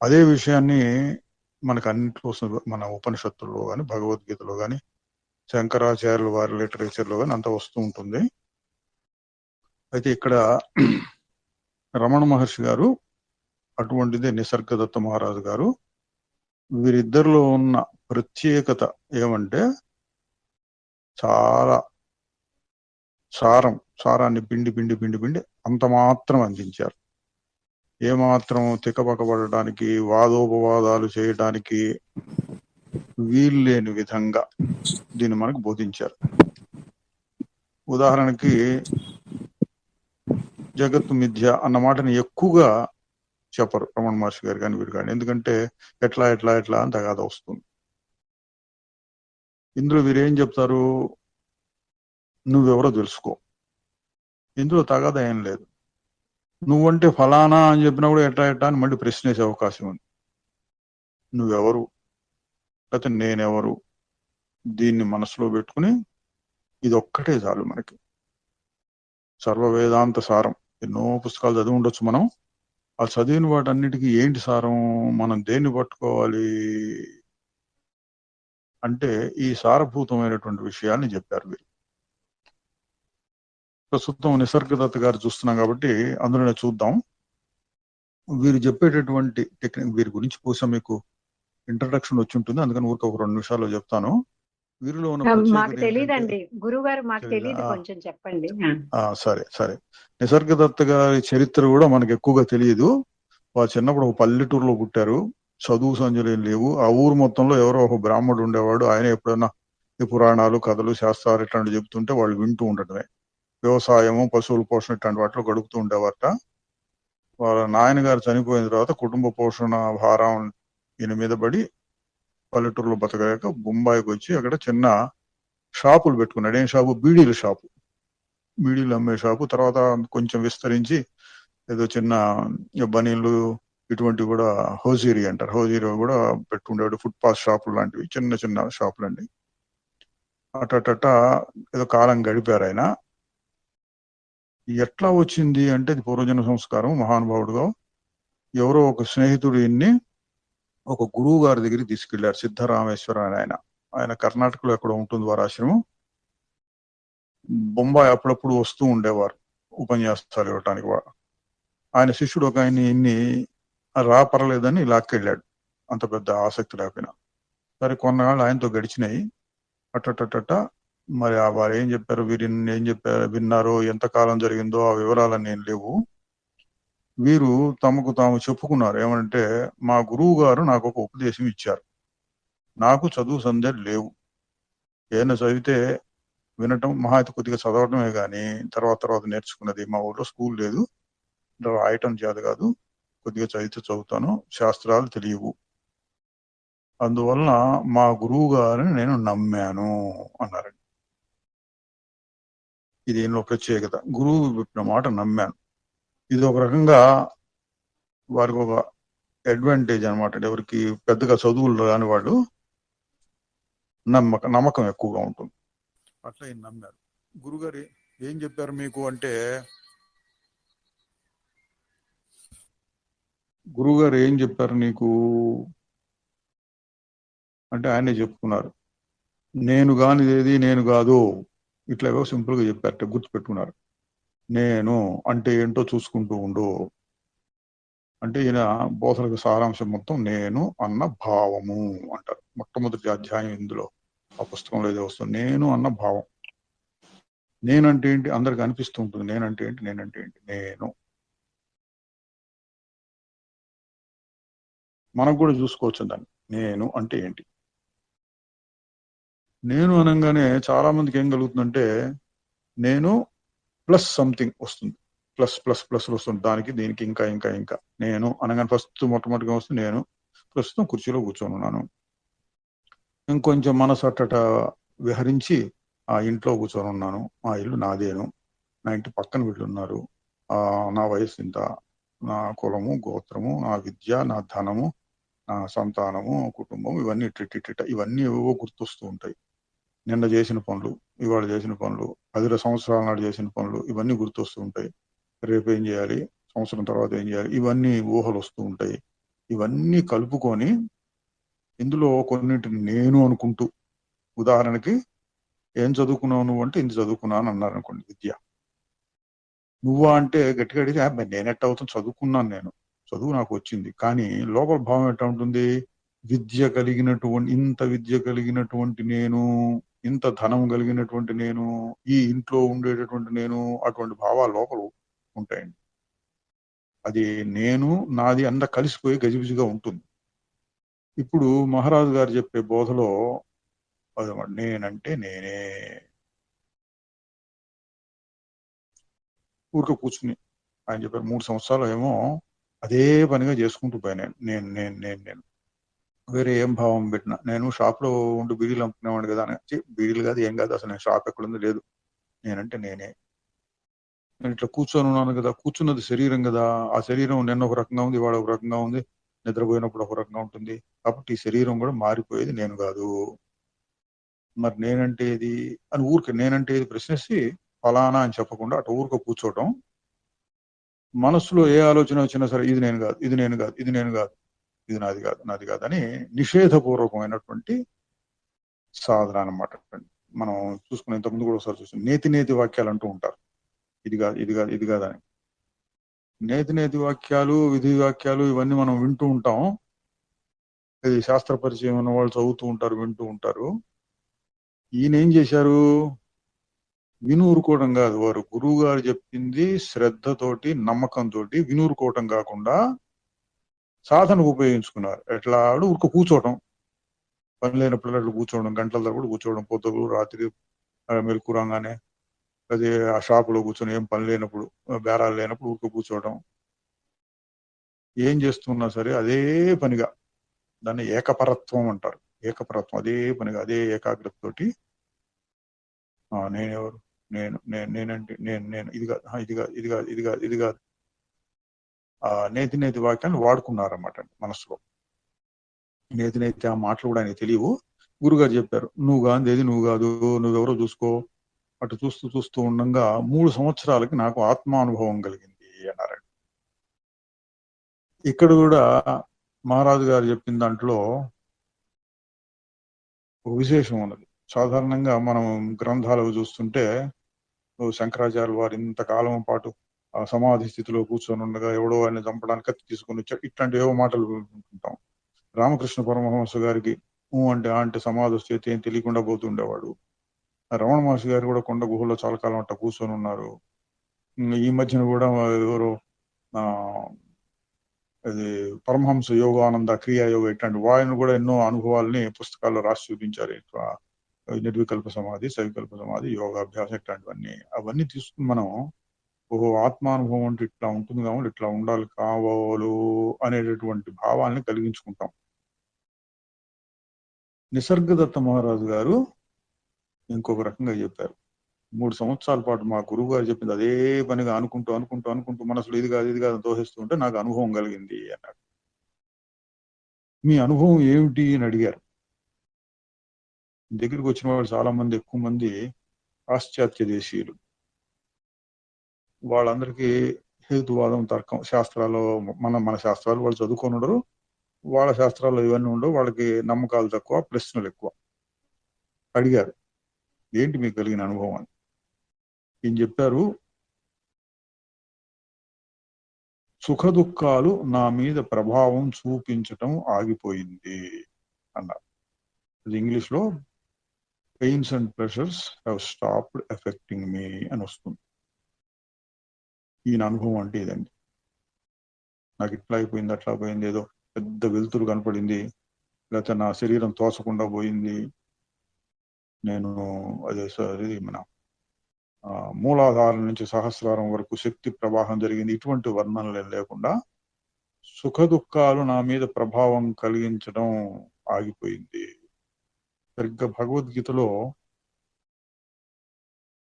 అదే విషయాన్ని మనకు అన్నింటిలో మన ఉపనిషత్తుల్లో కానీ భగవద్గీతలో కానీ శంకరాచార్యుల వారి లిటరేచర్లో కానీ అంతా వస్తూ ఉంటుంది. అయితే ఇక్కడ రమణ మహర్షి గారు అటువంటిదే నిసర్గదత్త మహారాజు గారు వీరిద్దరిలో ఉన్న ప్రత్యేకత ఏమంటే చాలా సారాన్ని పిండి అంత మాత్రం అందించారు. ఏమాత్రం తికపకబడడానికి వాదోపవాదాలు చేయడానికి వీలు లేని విధంగా దీన్ని మనకు బోధించారు. ఉదాహరణకి జగత్తు మిథ్య అన్న మాటని ఎక్కువగా చెప్పరు రమణ మహర్షి గారు కానీ వీరు కానీ. ఎందుకంటే ఎట్లా అని తగాద వస్తుంది. ఇందులో వీరేం చెప్తారు, నువ్వెవరో తెలుసుకో. ఇందులో తగాద ఏం లేదు. నువ్వంటే ఫలానా అని చెప్పినా కూడా ఎట్లా అని మళ్ళీ ప్రశ్న వేసే అవకాశం ఉంది. నువ్వెవరు లేకపోతే నేనెవరు, దీన్ని మనసులో పెట్టుకుని ఇది ఒక్కటే చాలు మనకి. సర్వ వేదాంత సారం. ఎన్నో పుస్తకాలు చదివి ఉండొచ్చు మనం. ఆ చదివిన వాటన్నిటికీ ఏంటి సారం, మనం దేన్ని పట్టుకోవాలి అంటే ఈ సారభూతమైనటువంటి విషయాన్ని చెప్పారు వీరు. ప్రస్తుతం నిసర్గదత్త గారు చూస్తున్నాం కాబట్టి అందులోనే చూద్దాం. వీరు చెప్పేటటువంటి టెక్నిక్, వీరి గురించి కోసం మీకు ఇంట్రడక్షన్ వచ్చి ఉంటుంది, అందుకని ఊరికి ఒక 2 నిమిషాల్లో చెప్తాను. వీరిలో ఉన్న మాకు తెలియదండి గురువు గారు, మాకు తెలియదు, కొంచెం చెప్పండి. సరే. నిసర్గదత్త గారి చరిత్ర కూడా మనకు ఎక్కువగా తెలియదు. వారు చిన్నప్పుడు ఒక పల్లెటూరులో పుట్టారు. చదువు సంజలు ఏం లేవు. ఆ ఊరు మొత్తంలో ఎవరో ఒక బ్రాహ్మడు ఉండేవాడు. ఆయన ఎప్పుడైనా ఈ పురాణాలు, కథలు, శాస్త్రాలు ఇట్లాంటివి చెప్తుంటే వాళ్ళు వింటూ ఉండటమే. వ్యవసాయము, పశువుల పోషణ ఇట్లాంటి వాటిలో గడుపుతూ ఉండేవారట. వాళ్ళ నాయనగారు చనిపోయిన తర్వాత కుటుంబ పోషణ భారం ఈయన మీద పడి పల్లెటూరులో బతకలేక బొంబాయికి వచ్చి అక్కడ చిన్న షాపులు పెట్టుకున్నాడు. ఏం షాపు? బీడీల షాపు, బీడీలు అమ్మే షాపు. తర్వాత కొంచెం విస్తరించి ఏదో చిన్న బనీళ్ళు ఇటువంటివి కూడా హోజీరీ అంటారు, హోజీరీ కూడా పెట్టుకుంటాడు. ఫుట్పాత్ షాపులు లాంటివి చిన్న షాపులండి. అటట ఏదో కాలం గడిపారు ఆయన. ఎట్లా వచ్చింది అంటే ఇది పూర్వజన్మ సంస్కారం. మహానుభావుడుగా ఎవరో ఒక స్నేహితుడు ఇన్ని ఒక గురువు గారి దగ్గరికి తీసుకెళ్లారు. సిద్ధరామేశ్వర అని ఆయన కర్ణాటకలో ఎక్కడ ఉంటుంది వారి ఆశ్రమం. బొంబాయి అప్పుడప్పుడు వస్తూ ఉండేవారు ఉపన్యాసాలు ఇవ్వటానికి. ఆయన శిష్యుడు ఒక ఆయన ఇన్ని రాపరలేదని లాక్కెళ్ళాడు, అంత పెద్ద ఆసక్తి లేకపోయినా. సరే, కొన్నాళ్ళు ఆయనతో గడిచినాయి. అట్టట మరి వారు ఏం చెప్పారు, వీరిని ఏం చెప్పారు విన్నారో, ఎంతకాలం జరిగిందో ఆ వివరాలన్నీ ఏం లేవు. వీరు తమకు తాము చెప్పుకున్నారు ఏమంటే, మా గురువు గారు నాకు ఒక ఉపదేశం ఇచ్చారు, నాకు చదువు సంధ్యలు లేవు, ఏమైనా చదివితే వినటం, మహా అయితే కొద్దిగా చదవటమే కానీ తర్వాత నేర్చుకున్నది. మా ఊళ్ళో స్కూల్ లేదు, రాయటం చేత కాదు, కొద్దిగా చదువుతాను, శాస్త్రాలు తెలియవు, అందువలన మా గురువు గారిని నేను నమ్మాను అన్నారండి. ఇది ఎన్నో ప్రత్యేకత. గురువు చెప్పిన మాట నమ్మాను. ఇది ఒక రకంగా వారికి ఒక అడ్వాంటేజ్ అనమాట. ఎవరికి పెద్దగా చదువులు రాని వాళ్ళు నమ్మకం ఎక్కువగా ఉంటుంది. అట్లా ఈయన నమ్మారు. గురుగారు ఏం చెప్పారు మీకు అంటే, గురువుగారు ఏం చెప్పారు నీకు అంటే ఆయనే చెప్పుకున్నారు. నేను కానిదేది నేను కాదు, ఇట్లాగో సింపుల్గా చెప్పారట, గుర్తుపెట్టుకున్నారు. నేను అంటే ఏంటో చూసుకుంటూ ఉండు అంటే ఈయన బోధనకు సారాంశం మొత్తం నేను అన్న భావము అంటారు. మొట్టమొదటి అధ్యాయం ఇందులో ఆ పుస్తకంలో ఏదో వస్తుంది, నేను అన్న భావం. నేనంటే ఏంటి అందరికి అనిపిస్తూ ఉంటుంది, నేనంటే ఏంటి నేను. మనకు కూడా చూసుకోవచ్చు దాన్ని, నేను అంటే ఏంటి. నేను అనగానే చాలా మందికి ఏం కలుగుతుందంటే, నేను ప్లస్ సంథింగ్ వస్తుంది, ప్లస్ వస్తుంది, దానికి దీనికి ఇంకా నేను అనగానే ఫస్ట్ మొట్టమొదటిగా వస్తుంది నేను. ప్రస్తుతం కుర్చీలో కూర్చొని ఉన్నాను. ఇంకొంచెం మనసు అట్టట విహరించి ఆ ఇంట్లో కూర్చొని ఉన్నాను, ఆ ఇల్లు నాదేను, నా ఇంటి పక్కన వీళ్ళు ఉన్నారు, నా వయసు ఇంత, నా కులము, గోత్రము, నా విద్య, నా ధనము, నా సంతానము, కుటుంబం, ఇవన్నీ ఇవన్నీ ఏవో గుర్తొస్తూ ఉంటాయి. నిన్న చేసిన పనులు, ఇవాళ చేసిన పనులు, 10 సంవత్సరాల నాడు చేసిన పనులు, ఇవన్నీ గుర్తొస్తూ ఉంటాయి. రేపు ఏం చేయాలి, సంవత్సరం తర్వాత ఏం చేయాలి, ఇవన్నీ ఊహలు వస్తూ ఉంటాయి. ఇవన్నీ కలుపుకొని ఇందులో కొన్నింటిని నేను అనుకుంటూ, ఉదాహరణకి ఏం చదువుకున్నావు నువ్వు అంటే ఇంత చదువుకున్నాను అన్నారు అనుకోండి, విద్య. నువ్వా అంటే గట్టిగా అడిగితే నేనెట్ట అవుతుంది, చదువుకున్నాను, నేను చదువు నాకు వచ్చింది. కానీ లోపల భావం ఎట్లా ఉంటుంది, ఇంత విద్య కలిగినటువంటి నేను, ఇంత ధనం కలిగినటువంటి నేను, ఈ ఇంట్లో ఉండేటటువంటి నేను, అటువంటి భావాలు లోపల ఉంటాయండి. అది నేను నాది అంతా కలిసిపోయి గజిబిజిగా ఉంటుంది. ఇప్పుడు మహారాజు గారు చెప్పే బోధలో నేనంటే నేనే, ఊరికే కూర్చుని ఆయన చెప్పారు 3 సంవత్సరాలు ఏమో అదే పనిగా చేసుకుంటూ పోయాను. నేను వేరే ఏం భావం పెట్టినా, నేను షాప్ లో ఉండి బీడీలు అమ్ముకునేవాడు కదా అని, బీడీలు కాదు ఏం కాదు, అసలు నేను షాప్ ఎక్కడుంది లేదు, నేనంటే నేనే. నేను ఇట్లా కూర్చొని ఉన్నాను కదా, కూర్చున్నది శరీరం కదా, ఆ శరీరం నిన్న ఒక రకంగా ఉంది, ఇవాళ ఒక రకంగా ఉంది, నిద్రపోయినప్పుడు ఒక రకంగా ఉంటుంది. కాబట్టి ఈ శరీరం కూడా మారిపోయేది నేను కాదు. మరి నేనంటే ఏది అని ఊరికే నేనంటే ఏది ప్రశ్నిస్తే ఫలానా అని చెప్పకుండా అటు ఊరికే కూర్చోవటం, మనసులో ఏ ఆలోచన వచ్చినా సరే ఇది నేను కాదు, ఇది నేను కాదు, ఇది నేను కాదు, ఇది నాది కాదు, నాది కాదు అని నిషేధపూర్వకమైనటువంటి సాధన అన్నమాట. మనం చూసుకున్న ఇంతకుముందు కూడా ఒకసారి చూసాం, నేతి వాక్యాలు అంటూ ఉంటారు, ఇది కాదు, ఇది కాదు, ఇది కాదని. నేతి వాక్యాలు, విధి వాక్యాలు ఇవన్నీ మనం వింటూ ఉంటాం. ఇది శాస్త్ర పరిచయం ఉన్న వాళ్ళు చదువుతూ ఉంటారు, వింటూ ఉంటారు. ఈయన ఏం చేశారు, వినూరుకోవడం కాదు, వారు గురువు గారు చెప్పింది శ్రద్ధతోటి నమ్మకంతో వినూరుకోవటం కాకుండా సాధనకు ఉపయోగించుకున్నారు. ఎట్లా ఊరికే కూర్చోవటం, పని లేనప్పుడు అట్లా కూర్చోవడం, గంటల తరబడి కూర్చోవడం, పొద్దులు రాత్రి మెలకు రాగానే, అదే ఆ షాపులో కూర్చొని ఏం పని లేనప్పుడు, బేరాలు లేనప్పుడు ఊరికే కూర్చోవడం. ఏం చేస్తున్నా సరే అదే పనిగా, దాన్ని ఏకపరత్వం అంటారు. ఏకపరత్వం, అదే పనిగా అదే ఏకాగ్రతతోటి నేనెవరు, నేనంటే నేను ఇది కాదు, ఇది కాదు, ఇది కాదు, ఇది కాదు, ఇది కాదు, నేతి వాక్యాన్ని వాడుకున్నారన్నమాట మనసులో. నేతి ఆ మాటలు కూడా ఆయనకి తెలియవు. గురుగారు చెప్పారు, నువ్వు కాదు ఏది, నువ్వు కాదు, నువ్వెవరో చూసుకో. అటు చూస్తూ ఉండగా 3 సంవత్సరాలకి నాకు ఆత్మానుభవం కలిగింది అన్నారు. ఇక్కడ కూడా మహారాజు గారు చెప్పిన దాంట్లో ఒక విశేషం ఉన్నది. సాధారణంగా మనం గ్రంథాలు చూస్తుంటే శంకరాచార్య వారు ఇంతకాలం పాటు ఆ సమాధి స్థితిలో కూర్చొని ఉండగా ఎవడో ఆయన చంపడానికి కత్తి తీసుకొని ఇట్లాంటి ఏవో మాటలు వింటుంటాం. రామకృష్ణ పరమహంస గారికి అంటే సమాధి స్థితి ఏం తెలియకుండా పోతుండేవాడు. రమణ మహర్షి గారు కూడా కొండ గుహలో చాలా కాలం అట్లా కూర్చొని ఉన్నారు. ఈ మధ్యన కూడా ఎవరో అది పరమహంస యోగానంద క్రియాయోగ ఇట్లాంటి వాయన కూడా ఎన్నో అనుభవాల్ని పుస్తకాల్లో రాసి చూపించారు. నిర్వికల్ప సమాధి, సవికల్ప సమాధి, యోగాభ్యాసం ఇట్లాంటివన్నీ. అవన్నీ తీసుకుని మనం ఆత్మానుభవం అంటే ఇట్లా ఉంటుంది కాబట్టి ఇట్లా ఉండాలి కావాలు అనేటటువంటి భావాల్ని కలిగించుకుంటాం. నిసర్గదత్త మహారాజు గారు ఇంకొక రకంగా చెప్పారు. 3 సంవత్సరాల పాటు మా గురువు గారు చెప్పింది అదే పనిగా అనుకుంటూ మనసులో ఇది కాదు దోహిస్తూ ఉంటే నాకు అనుభవం కలిగింది అన్నాడు. మీ అనుభవం ఏమిటి అని అడిగారు. దగ్గరికి వచ్చిన వాళ్ళు చాలా మంది, ఎక్కువ మంది పాశ్చాత్య దేశీయులు. వాళ్ళందరికీ హేతువాదం, తర్కం, శాస్త్రాలు మన శాస్త్రాలు వాళ్ళు చదువుకొని ఉండరు, వాళ్ళ శాస్త్రాల్లో ఇవన్నీ ఉండవు, వాళ్ళకి నమ్మకాలు తక్కువ, ప్రశ్నలు ఎక్కువ. అడిగారు, ఏంటి మీకు కలిగిన అనుభవం అని. ఏం చెప్పారు, సుఖ దుఃఖాలు నా మీద ప్రభావం చూపించటం ఆగిపోయింది అన్నారు. ఇంగ్లీష్ లో pains and pressures have stopped affecting me అని వస్తుంది. ఈయన అనుభవం అంటే ఇదండి. నాకు ఇట్లా అయిపోయింది, అట్లా పోయింది, ఏదో పెద్ద వెలుతురు కనపడింది, లేకపోతే నా శరీరం తోసకుండా పోయింది, నేను అది మన మూలాధారం నుంచి సహస్రారం వరకు శక్తి ప్రవాహం జరిగింది, ఇటువంటి వర్ణనలు లేకుండా సుఖ దుఃఖాలు నా మీద ప్రభావం కలిగించడం ఆగిపోయింది. సరిగ్గా భగవద్గీతలో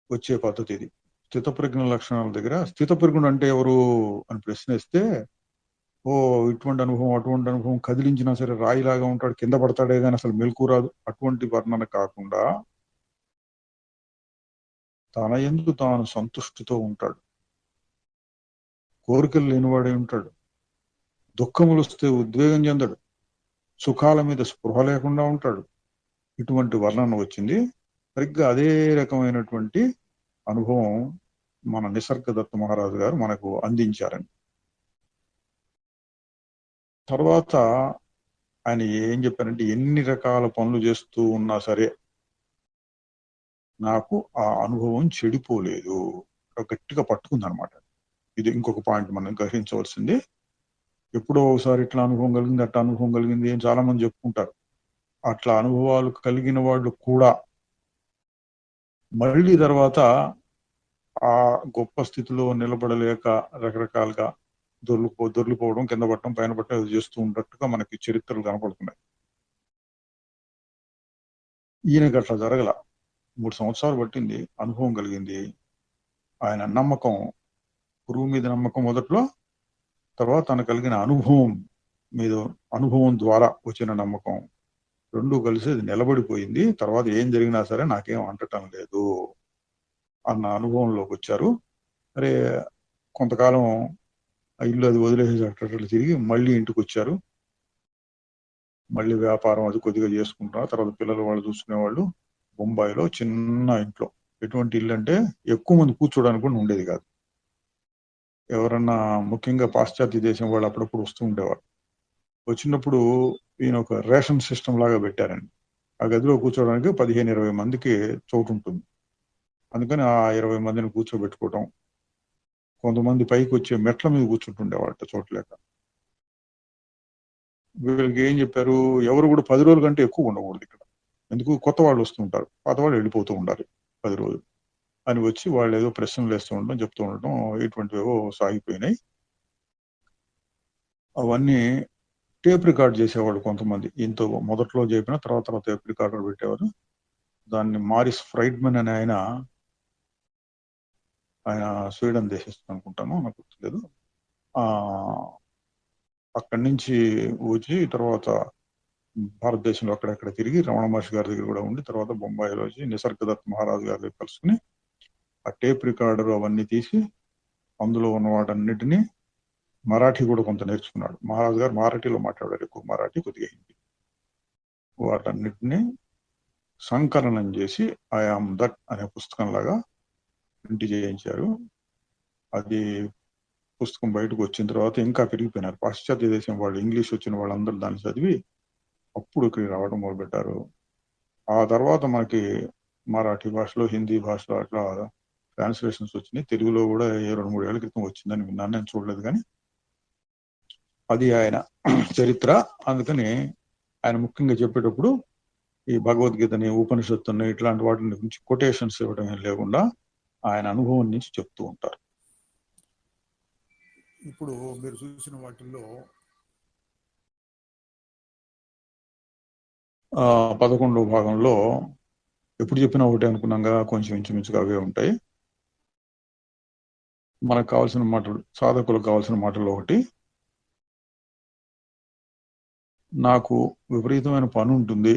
వచ్చే పద్ధతి ఇది. స్థితప్రజ్ఞ లక్షణాల దగ్గర స్థితప్రజ్ఞుడు అంటే ఎవరు అని ప్రశ్నిస్తే, ఇటువంటి అనుభవం, అటువంటి అనుభవం, కదిలించినా సరే రాయిలాగా ఉంటాడు, కింద పడతాడే కానీ అసలు మెలకు రాదు, అటువంటి వర్ణన కాకుండా తన యందు తాను సంతుష్టితో ఉంటాడు, కోరికలు లేనివాడే ఉంటాడు, దుఃఖములు వస్తే ఉద్వేగం చెందడు, సుఖాల మీద స్పృహ లేకుండా ఉంటాడు. ఇటువంటి వర్ణన వచ్చింది. సరిగ్గా అదే రకమైనటువంటి అనుభవం మన నిసర్గదత్త మహారాజు గారు మనకు అందించారని. తర్వాత ఆయన ఏం చెప్పారంటే, ఎన్ని రకాల పనులు చేస్తూ ఉన్నా సరే నాకు ఆ అనుభవం చెడిపోలేదు, గట్టిగా పట్టుకుందనమాట. ఇది ఇంకొక పాయింట్ మనం గ్రహించవలసింది. ఎప్పుడో ఒకసారి ఇట్లా అనుభవం కలిగింది, అట్లా అనుభవం కలిగింది అని చాలా మంది చెప్పుకుంటారు. అట్లా అనుభవాలు కలిగిన వాళ్ళు కూడా మళ్ళీ తర్వాత ఆ గొప్ప స్థితిలో నిలబడలేక రకరకాలుగా దొర్లిపోవడం, కింద పట్టడం, పైన పట్టడం అది చేస్తూ ఉన్నట్టుగా మనకి చరిత్రలు కనపడుతున్నాయి. ఈయనకి అట్లా జరగల. 3 సంవత్సరాలు పట్టింది, అనుభవం కలిగింది. ఆయన నమ్మకం, గురువు మీద నమ్మకం మొదట్లో, తర్వాత తనకు కలిగిన అనుభవం ద్వారా వచ్చిన నమ్మకం, రెండు కలిసి అది నిలబడిపోయింది. తర్వాత ఏం జరిగినా సరే నాకేం అంటటం లేదు అన్న అనుభవంలోకి వచ్చారు. అరే కొంతకాలం ఆ ఇల్లు అది వదిలేసి అట్లా తిరిగి మళ్ళీ ఇంటికి వచ్చారు. మళ్ళీ వ్యాపారం అది కొద్దిగా చేసుకుంటున్నారు. తర్వాత పిల్లలు వాళ్ళు చూసుకునేవాళ్ళు. బొంబాయిలో చిన్న ఇంట్లో, ఎటువంటి ఇల్లు అంటే ఎక్కువ మంది కూర్చోడానికి కూడా ఉండేది కాదు. ఎవరన్నా ముఖ్యంగా పాశ్చాత్య దేశం వాళ్ళు అప్పుడప్పుడు వస్తూ ఉండేవారు. వచ్చినప్పుడు ఈయన ఒక రేషన్ సిస్టమ్ లాగా పెట్టారండి. ఆ గదిలో కూర్చోడానికి 15-20 మందికి చోటు ఉంటుంది. అందుకని ఆ 20 మందిని కూర్చోబెట్టుకోవటం. కొంతమంది పైకి వచ్చే మెట్ల మీద కూర్చుంటుండేవాళ్ళ చోట్లేక. వీళ్ళకి ఏం చెప్పారు, ఎవరు కూడా 10 రోజుల కంటే ఎక్కువ ఉండకూడదు ఇక్కడ. ఎందుకు, కొత్త వాళ్ళు వస్తుంటారు, పాత వాళ్ళు వెళ్ళిపోతూ ఉండాలి 10 రోజులు అని. వచ్చి వాళ్ళు ఏదో ప్రశ్నలు వేస్తూ ఉండడం, చెప్తూ ఉండటం, ఇటువంటివేవో సాగిపోయినాయి. అవన్నీ టేప్ రికార్డ్ చేసేవాళ్ళు కొంతమంది. ఇంతో మొదట్లో చెప్పిన తర్వాత టేప్ రికార్డర్ పెట్టేవారు. దాన్ని మారిస్ ఫ్రైడ్మన్ అనే ఆయన స్వీడన్ దేశస్థుడు అనుకుంటాను, నాకు గుర్తులేదు. అక్కడి నుంచి వచ్చి తర్వాత భారతదేశంలో అక్కడెక్కడ తిరిగి రమణ మహర్షి గారి దగ్గర కూడా ఉండి, తర్వాత బొంబాయిలో వచ్చి నిసర్గదత్ మహారాజు గారి దగ్గర కలుసుకుని ఆ టేప్ రికార్డర్ అవన్నీ తీసి అందులో ఉన్న వాటన్నిటినీ మరాఠీ కూడా కొంత నేర్చుకున్నాడు. మహారాజు గారు మరాఠీలో మాట్లాడారు, ఎక్కువ మరాఠీ, కొద్దిగా హిందీ. వాటన్నిటినీ సంకలనం చేసి ఐ ఆమ్ దట్ అనే పుస్తకం లాగా ప్రింట్ చేయించారు. అది పుస్తకం బయటకు వచ్చిన తర్వాత ఇంకా పెరిగిపోయినారు. పాశ్చాత్య దేశం వాళ్ళు, ఇంగ్లీష్ వచ్చిన వాళ్ళందరూ దాన్ని చదివి అప్పుడు ఇక్కడికి రావడం మొదలుపెట్టారు. ఆ తర్వాత మనకి మరాఠీ భాషలో, హిందీ భాషలో అట్లా ట్రాన్స్లేషన్స్ వచ్చినాయి. తెలుగులో కూడా 2-3 ఏళ్ల క్రితం వచ్చిందని విన్నాను, నేను చూడలేదు. కానీ అది ఆయన చరిత్ర. అందుకని ఆయన ముఖ్యంగా చెప్పేటప్పుడు ఈ భగవద్గీతని, ఉపనిషత్తుని, ఇట్లాంటి వాటి గురించి కొటేషన్స్ ఇవ్వడం లేకుండా ఆయన అనుభవం నుంచి చెప్తూ ఉంటారు. ఇప్పుడు మీరు చూసిన వాటిల్లో 11వ భాగంలో ఎప్పుడు చెప్పినా ఒకటే అనుకున్నాగా, కొంచెం ఇంచుమించుగా అవే ఉంటాయి. మనకు కావాల్సిన మాటలు, సాధకులకు కావాల్సిన మాటలు ఒకటి, నాకు విపరీతమైన పని ఉంటుంది,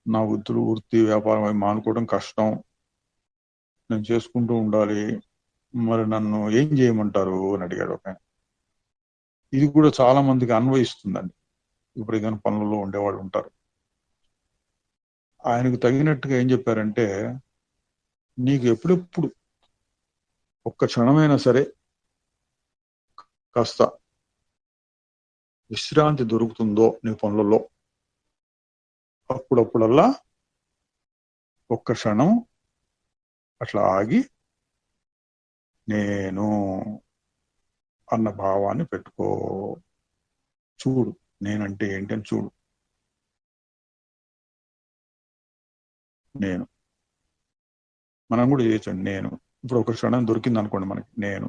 నా వృత్తి వ్యాపారం అవి మానుకోవడం కష్టం, నేను చేసుకుంటూ ఉండాలి, మరి నన్ను ఏం చేయమంటారు అని అడిగాడు ఒక ఆయన. ఇది కూడా చాలా మందికి అన్వయిస్తుందండి. విపరీతమైన పనులలో ఉండేవాళ్ళు ఉంటారు. ఆయనకు తగినట్టుగా ఏం చెప్పారంటే, నీకు ఎప్పుడెప్పుడు ఒక్క క్షణమైనా సరే కాస్త విశ్రాంతి దొరుకుతుందో నీ పనులలో, అప్పుడప్పుడల్లా ఒక్క క్షణం అట్లా ఆగి నేను అన్న భావాన్ని పెట్టుకో. చూడు నేనంటే ఏంటని చూడు. నేను, మనం కూడా చేయొచ్చండి. నేను ఇప్పుడు ఒక క్షణం దొరికింది అనుకోండి మనకి, నేను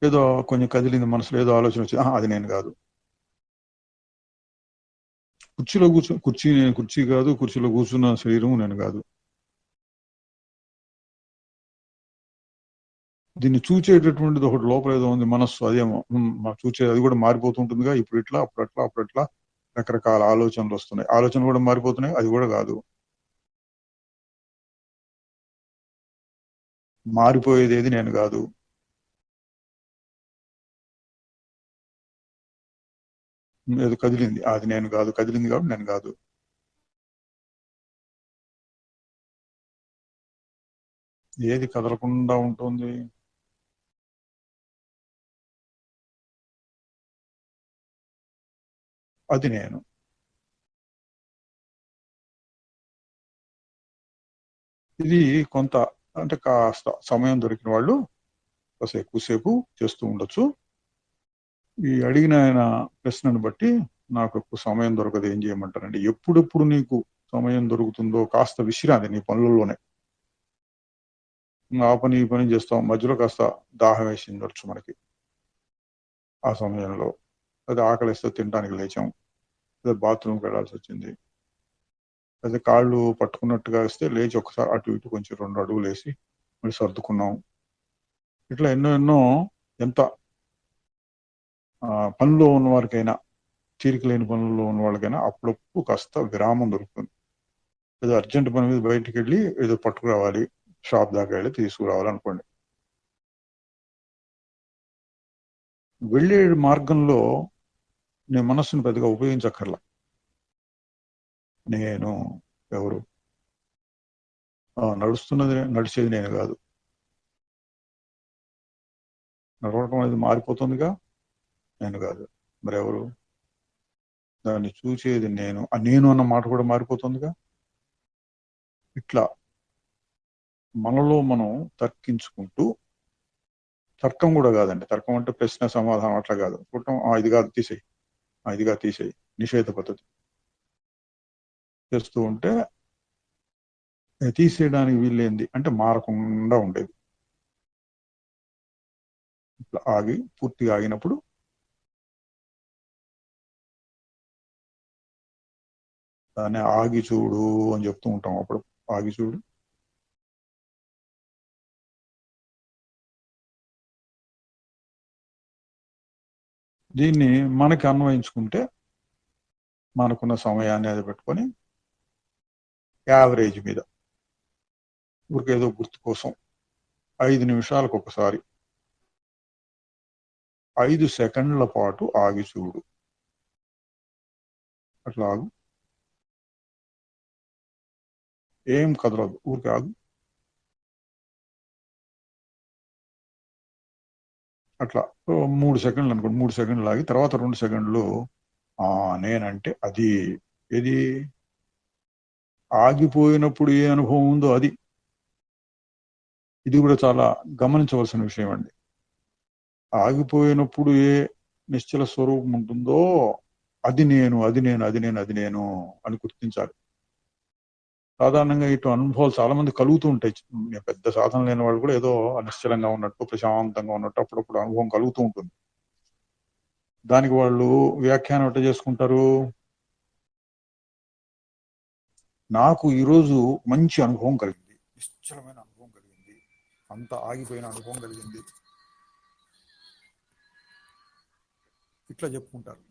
ఏదో కొంచెం కదిలింది మనసులో, ఏదో ఆలోచన వచ్చింది, అది నేను కాదు. కుర్చీలో కుర్చీ కాదు, కుర్చీలో కూర్చున్న శరీరం నేను కాదు. దీన్ని చూచేటటువంటిది ఒకటి లోపల ఏదో ఉంది, మనస్సు, అదేమో చూచే, అది కూడా మారిపోతుంటుందిగా. ఇప్పుడు ఇట్లా, అప్పుడట్లా రకరకాల ఆలోచనలు వస్తున్నాయి. ఆలోచనలు కూడా మారిపోతున్నాయి, అది కూడా కాదు. మారిపోయేది ఏది నేను కాదు. ఏదో కదిలింది, అది నేను కాదు, కదిలింది కాబట్టి నేను కాదు. ఏది కదలకుండా ఉంటుంది? అది నేను. ఇది కొంత, అంటే కాస్త సమయం దొరికిన వాళ్ళు కాస్త ఎక్కువసేపు చేస్తూ ఉండొచ్చు. ఈ అడిగిన ఆయన ప్రశ్నను బట్టి నాకు ఎక్కువ సమయం దొరకదు, ఏం చేయమంటారండి? ఎప్పుడెప్పుడు నీకు సమయం దొరుకుతుందో కాస్త విశ్రాంతి నీ పనులలోనే. ఆ పని ఈ పని చేస్తాం, మధ్యలో కాస్త దాహం వేసి ఉండొచ్చు మనకి. ఆ సమయంలో అది ఆకలిస్తే తినడానికి లేచాం, లేదా బాత్రూమ్కి వెళ్ళాల్సి వచ్చింది, లేదా కాళ్ళు పట్టుకున్నట్టుగా వస్తే లేచి ఒకసారి అటు ఇటు కొంచెం 2 అడుగులు వేసి మళ్ళీ సర్దుకున్నాం. ఇట్లా ఎన్నో ఎన్నో, ఎంత పనిలో ఉన్న వారికైనా, తీరిక లేని పనుల్లో ఉన్న వాళ్ళకైనా అప్పుడప్పుడు కాస్త విరామం దొరుకుతుంది. ఏదో అర్జెంట్ పని మీద బయటికి వెళ్ళి ఏదో పట్టుకురావాలి, షాప్ దాకా వెళ్ళి తీసుకురావాలి అనుకోండి. వెళ్ళే మార్గంలో నేను మనస్సును పెద్దగా ఉపయోగించక్కర్లా. నేను ఎవరు? నడిచేది నేను కాదు. నడవడం అనేది మారిపోతుందిగా, నేను కాదు. మరి ఎవరు? దాన్ని చూసేది నేను. ఆ నేను అన్న మాట కూడా మారిపోతుందిగా. ఇట్లా మనలో మనం తర్కించుకుంటూ, తర్కం కూడా కాదండి, తర్కం అంటే ప్రశ్న సమాధానం అట్లా కాదు, చూడటం, ఇది కాదు తీసేయి, ఇది కాదు తీసేయి, నిషేధ పద్ధతి చేస్తూ ఉంటే తీసేయడానికి వీల్లేంది అంటే మారకుండా ఉండేది. ఇట్లా ఆగి, పూర్తిగా ఆగినప్పుడు దాన్ని ఆగి చూడు అని చెప్తూ ఉంటాం. అప్పుడు ఆగి చూడు, దీన్ని మనకి అన్వయించుకుంటే మనకున్న సమయాన్ని అది పెట్టుకొని యావరేజ్ మీద ఊరికేదో గుర్తు కోసం 5 నిమిషాలకు ఒకసారి 5 సెకండ్ల పాటు ఆగి చూడు. అట్లా ఆగు, ఏం కదలదు, ఊరికే ఆగు. అట్లా 3 సెకండ్లు అనుకోండి, 3 సెకండ్లు ఆగి తర్వాత 2 సెకండ్లు నేనంటే అది. ఏది ఆగిపోయినప్పుడు ఏ అనుభవం ఉందో అది. ఇది కూడా చాలా గమనించవలసిన విషయం అండి. ఆగిపోయినప్పుడు ఏ నిశ్చల స్వరూపం ఉంటుందో అది నేను, అది నేను, అది నేను, అది నేను అని గుర్తించాలి. సాధారణంగా ఇటు అనుభవాలు చాలా మంది కలుగుతూ ఉంటాయి. పెద్ద సాధన లేని వాళ్ళు కూడా ఏదో నిశ్చలంగా ఉన్నట్టు, ప్రశాంతంగా ఉన్నట్టు అప్పుడప్పుడు అనుభవం కలుగుతూ ఉంటుంది. దానికి వాళ్ళు వ్యాఖ్యానం ఎట్లా చేసుకుంటారు? నాకు ఈరోజు మంచి అనుభవం కలిగింది, నిశ్చలమైన అనుభవం కలిగింది, అంత ఆగిపోయిన అనుభవం కలిగింది, ఇట్లా చెప్పుకుంటారు.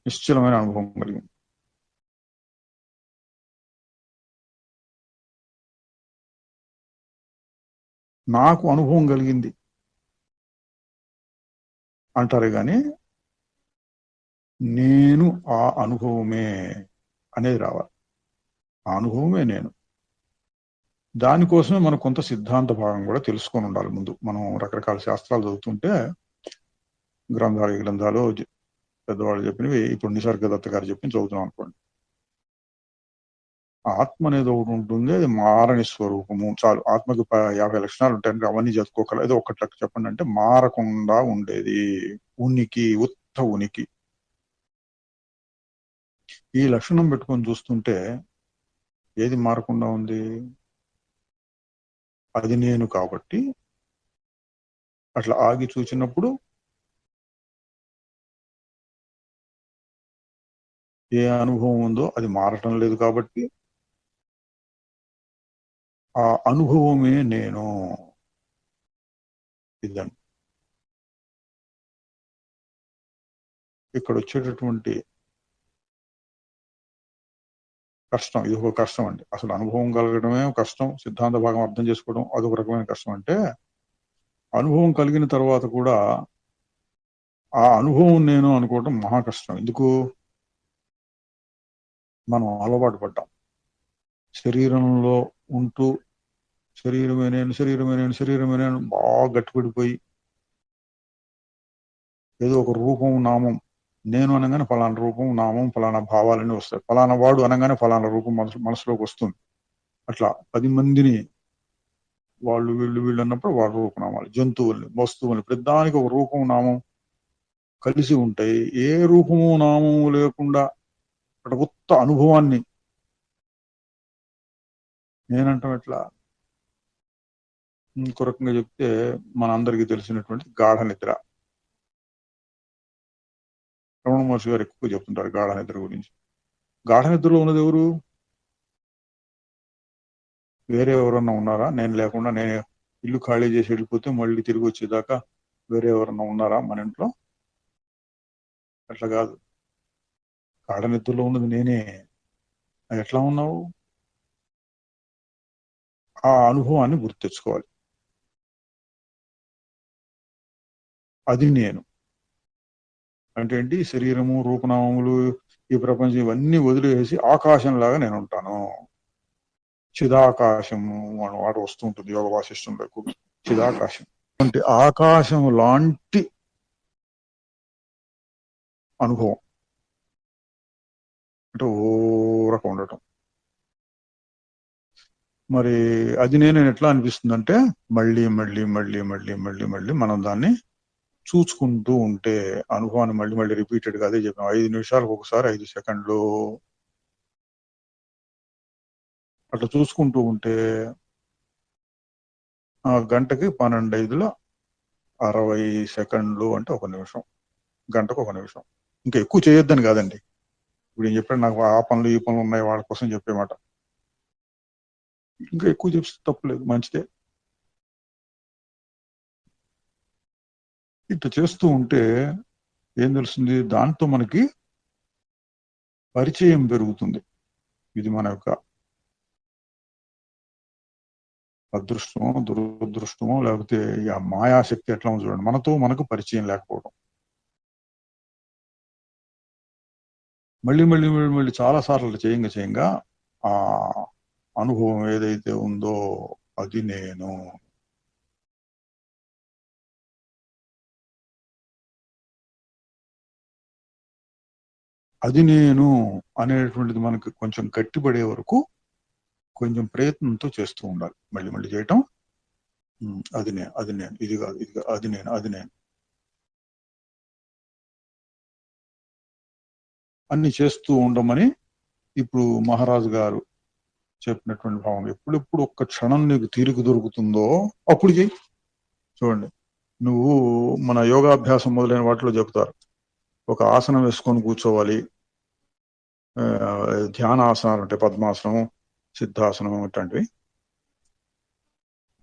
నిశ్చలమైన అనుభవం కలిగింది. నాకు అనుభవం కలిగింది అంటారే గాని నేను ఆ అనుభవమే అనేది రావాలి. ఆ అనుభవమే నేను. దానికోసమే మనం కొంత సిద్ధాంత భాగం కూడా తెలుసుకొని ఉండాలి. ముందు మనం రకరకాల శాస్త్రాలు చదువుతుంటే, గ్రంథాలు పెద్దవాళ్ళు చెప్పినవి, ఇప్పుడు నిసర్గదత్త గారు చెప్పి చదువుతున్నాం అనుకోండి. ఆత్మ అనేది ఒకటి ఉంటుంది, అది మారని స్వరూపము. చాలు, ఆత్మకి 50 లక్షణాలు ఉంటాయి, అవన్నీ చదువుకోగల. ఏదో ఒకటి లెక్క చెప్పండి అంటే మారకుండా ఉండేది ఉనికి, ఉత్త ఉనికి. ఈ లక్షణం పెట్టుకొని చూస్తుంటే ఏది మారకుండా ఉంది? అది నేను. కాబట్టి అట్లా ఆగి చూసినప్పుడు ఏ అనుభవం ఉందో అది మారటం లేదు, కాబట్టి ఆ అనుభవమే నేను. ఇదండి ఇక్కడ వచ్చేటటువంటి కష్టం. ఇది ఒక కష్టం అండి. అసలు అనుభవం కలగడమే కష్టం, సిద్ధాంత భాగం అర్థం చేసుకోవడం అదొక రకమైన కష్టం. అంటే అనుభవం కలిగిన తర్వాత కూడా ఆ అనుభవం నేను అనుకోవటం మహా కష్టం. ఎందుకు? మనం అలవాటు పడ్డాం. శరీరంలో ఉంటూ శరీరమే నేను, శరీరమే నేను, శరీరమే నేను బాగా గట్టిపడిపోయి ఏదో ఒక రూపం, నామం, నేను అనగానే ఫలానా రూపం, నామం, ఫలానా భావాలన్నీ వస్తాయి. ఫలానా వాడు అనగానే ఫలానా రూపం మనసులోకి వస్తుంది. అట్లా 10 మందిని వాళ్ళు వీళ్ళు అన్నప్పుడు వాళ్ళ రూపనామాలు, జంతువుల్ని, వస్తువుల్ని, ప్రతిదానికి ఒక రూపం, నామం కలిసి ఉంటాయి. ఏ రూపము నామము లేకుండా అక్కడ ఉత్త అనుభవాన్ని నేనంటాం. ఎట్లా? ఇంకో రకంగా చెప్తే మన అందరికీ తెలిసినటువంటి గాఢ నిద్ర. రమణ మహర్షి గారు ఎక్కువ చెప్తుంటారు గాఢ నిద్ర గురించి. గాఢ నిద్రలో ఉన్నది ఎవరు? వేరే ఎవరన్నా ఉన్నారా? నేను లేకుండా నేను ఇల్లు ఖాళీ చేసి వెళ్ళిపోతే మళ్ళీ తిరిగి వచ్చేదాకా వేరే ఎవరన్నా ఉన్నారా మన ఇంట్లో? అట్లా కాదు. గాఢ నిద్రలో ఉన్నది నేనే. అది ఎట్లా ఉన్నావు? ఆ అనుభవాన్ని గుర్తు తెచ్చుకోవాలి. అది నేను అంటే ఏంటి? శరీరము, రూపనామములు, ఈ ప్రపంచం ఇవన్నీ వదిలేసి ఆకాశంలాగా నేను ఉంటాను. చిదాకాశము అని వాడు వస్తూ ఉంటుంది యోగ వాసిష్టంలో ఎక్కువ. చిదాకాశం అంటే ఆకాశం లాంటి అనుభవం. అంటే ఓ రకం ఉండటం. మరి అది నేను ఎట్లా అనిపిస్తుందంటే మళ్ళీ మళ్ళీ మళ్ళీ మళ్ళీ మళ్ళీ మళ్ళీ మనం దాన్ని చూసుకుంటూ ఉంటే అనుభవాన్ని మళ్ళీ మళ్ళీ రిపీటెడ్ గా అదే చెప్పాం. 5 నిమిషాలకు ఒకసారి 5 సెకండ్లు అట్లా చూసుకుంటూ ఉంటే ఆ గంటకి 12 60 సెకండ్లు అంటే 1 నిమిషం. గంటకు 1 నిమిషం. ఇంకా ఎక్కువ చేయొద్దని కాదండి. ఇప్పుడు ఏం చెప్పాడు? నాకు ఆ పనులు ఈ పనులు ఉన్నాయి వాళ్ళ కోసం చెప్పేమాట. ఇంకా ఎక్కువ చెప్తే తప్పులేదు, మంచిదే. ఇట్లా చేస్తూ ఉంటే ఏం తెలుస్తుంది? దాంతో మనకి పరిచయం పెరుగుతుంది. ఇది మన యొక్క అదృష్టమో దురదృష్టమో లేకపోతే ఆ మాయాశక్తి ఎట్లా ఉంది చూడండి. మనకు పరిచయం లేకపోవడం. మళ్ళీ మళ్ళీ మళ్ళీ మళ్ళీ చాలా సార్లు చేయంగా ఆ అనుభవం ఏదైతే ఉందో అది నేను. అది నేను అనేటువంటిది మనకు కొంచెం గట్టిపడే వరకు కొంచెం ప్రయత్నంతో చేస్తూ ఉండాలి. మళ్ళీ మళ్ళీ చేయటం. అది నేను, ఇది కాదు, అది నేను అన్ని చేస్తూ ఉండమని ఇప్పుడు మహారాజు గారు చెప్పినటువంటి భావం. ఎప్పుడెప్పుడు ఒక్క క్షణం నీకు తీరిక దొరుకుతుందో అప్పుడు చెయ్యి. చూడండి, నువ్వు మన యోగాభ్యాసం మొదలైన వాటిలో చెప్తారు ఒక ఆసనం వేసుకొని కూర్చోవాలి. ధ్యాన ఆసనాలు అంటే పద్మాసనం, సిద్ధాసనం అట్లాంటివి.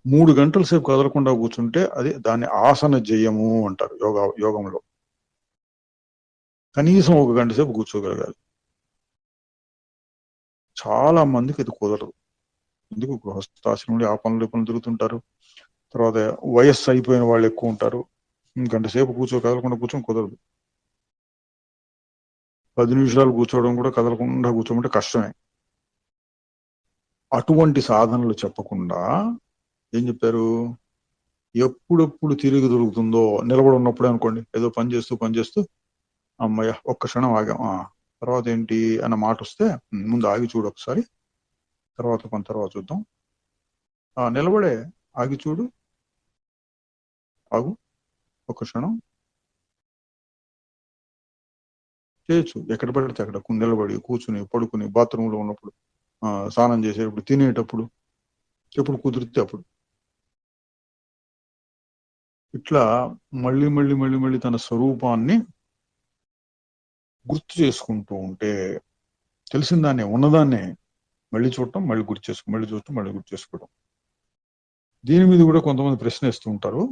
3 గంటల సేపు కదలకుండా కూర్చుంటే అది దాన్ని ఆసన జయము అంటారు యోగంలో. కనీసం 1 గంట సేపు కూర్చోగలగాలి. చాలా మందికి ఇది కుదరదు. ఎందుకు? గృహస్థాశ్రమంలో ఆ పనులు తిరుగుతుంటారు. తర్వాత వయస్సు అయిపోయిన వాళ్ళు ఎక్కువ ఉంటారు. గంట సేపు కదలకుండా కూర్చొని కుదరదు. 10 నిమిషాలు కూర్చోవడం కూడా కదలకుండా కూర్చోమంటే కష్టమే. అటువంటి సాధనలు చెప్పకుండా ఏం చెప్పారు? ఎప్పుడెప్పుడు తిరిగి దొరుకుతుందో, నిలబడి ఉన్నప్పుడే అనుకోండి, ఏదో పని చేస్తూ అమ్మయ్య ఒక్క క్షణం ఆగాం, తర్వాత ఏంటి అన్న మాట వస్తే ముందు ఆగి చూడు ఒకసారి, తర్వాత చూద్దాం. నిలబడే ఆగి చూడు, ఆగు ఒక్క క్షణం చేయొచ్చు. ఎక్కడ పడితే అక్కడ నిలబడి, కూర్చుని, పడుకుని, బాత్రూంలో ఉన్నప్పుడు, స్నానం చేసేటప్పుడు, తినేటప్పుడు, ఎప్పుడు కుదిరితే అప్పుడు. ఇట్లా మళ్ళీ మళ్ళీ మళ్ళీ మళ్ళీ తన స్వరూపాన్ని గుర్తు చేసుకుంటూ ఉంటే తెలిసిన దాన్ని, ఉన్నదాన్ని మళ్ళీ చూడటం, మళ్ళీ గుర్తు చేసుకోవడం, మళ్ళీ చూడటం, మళ్ళీ గుర్తు చేసుకోవడం. దీని మీద కూడా కొంతమంది ప్రశ్న వేస్తూ ఉంటారు.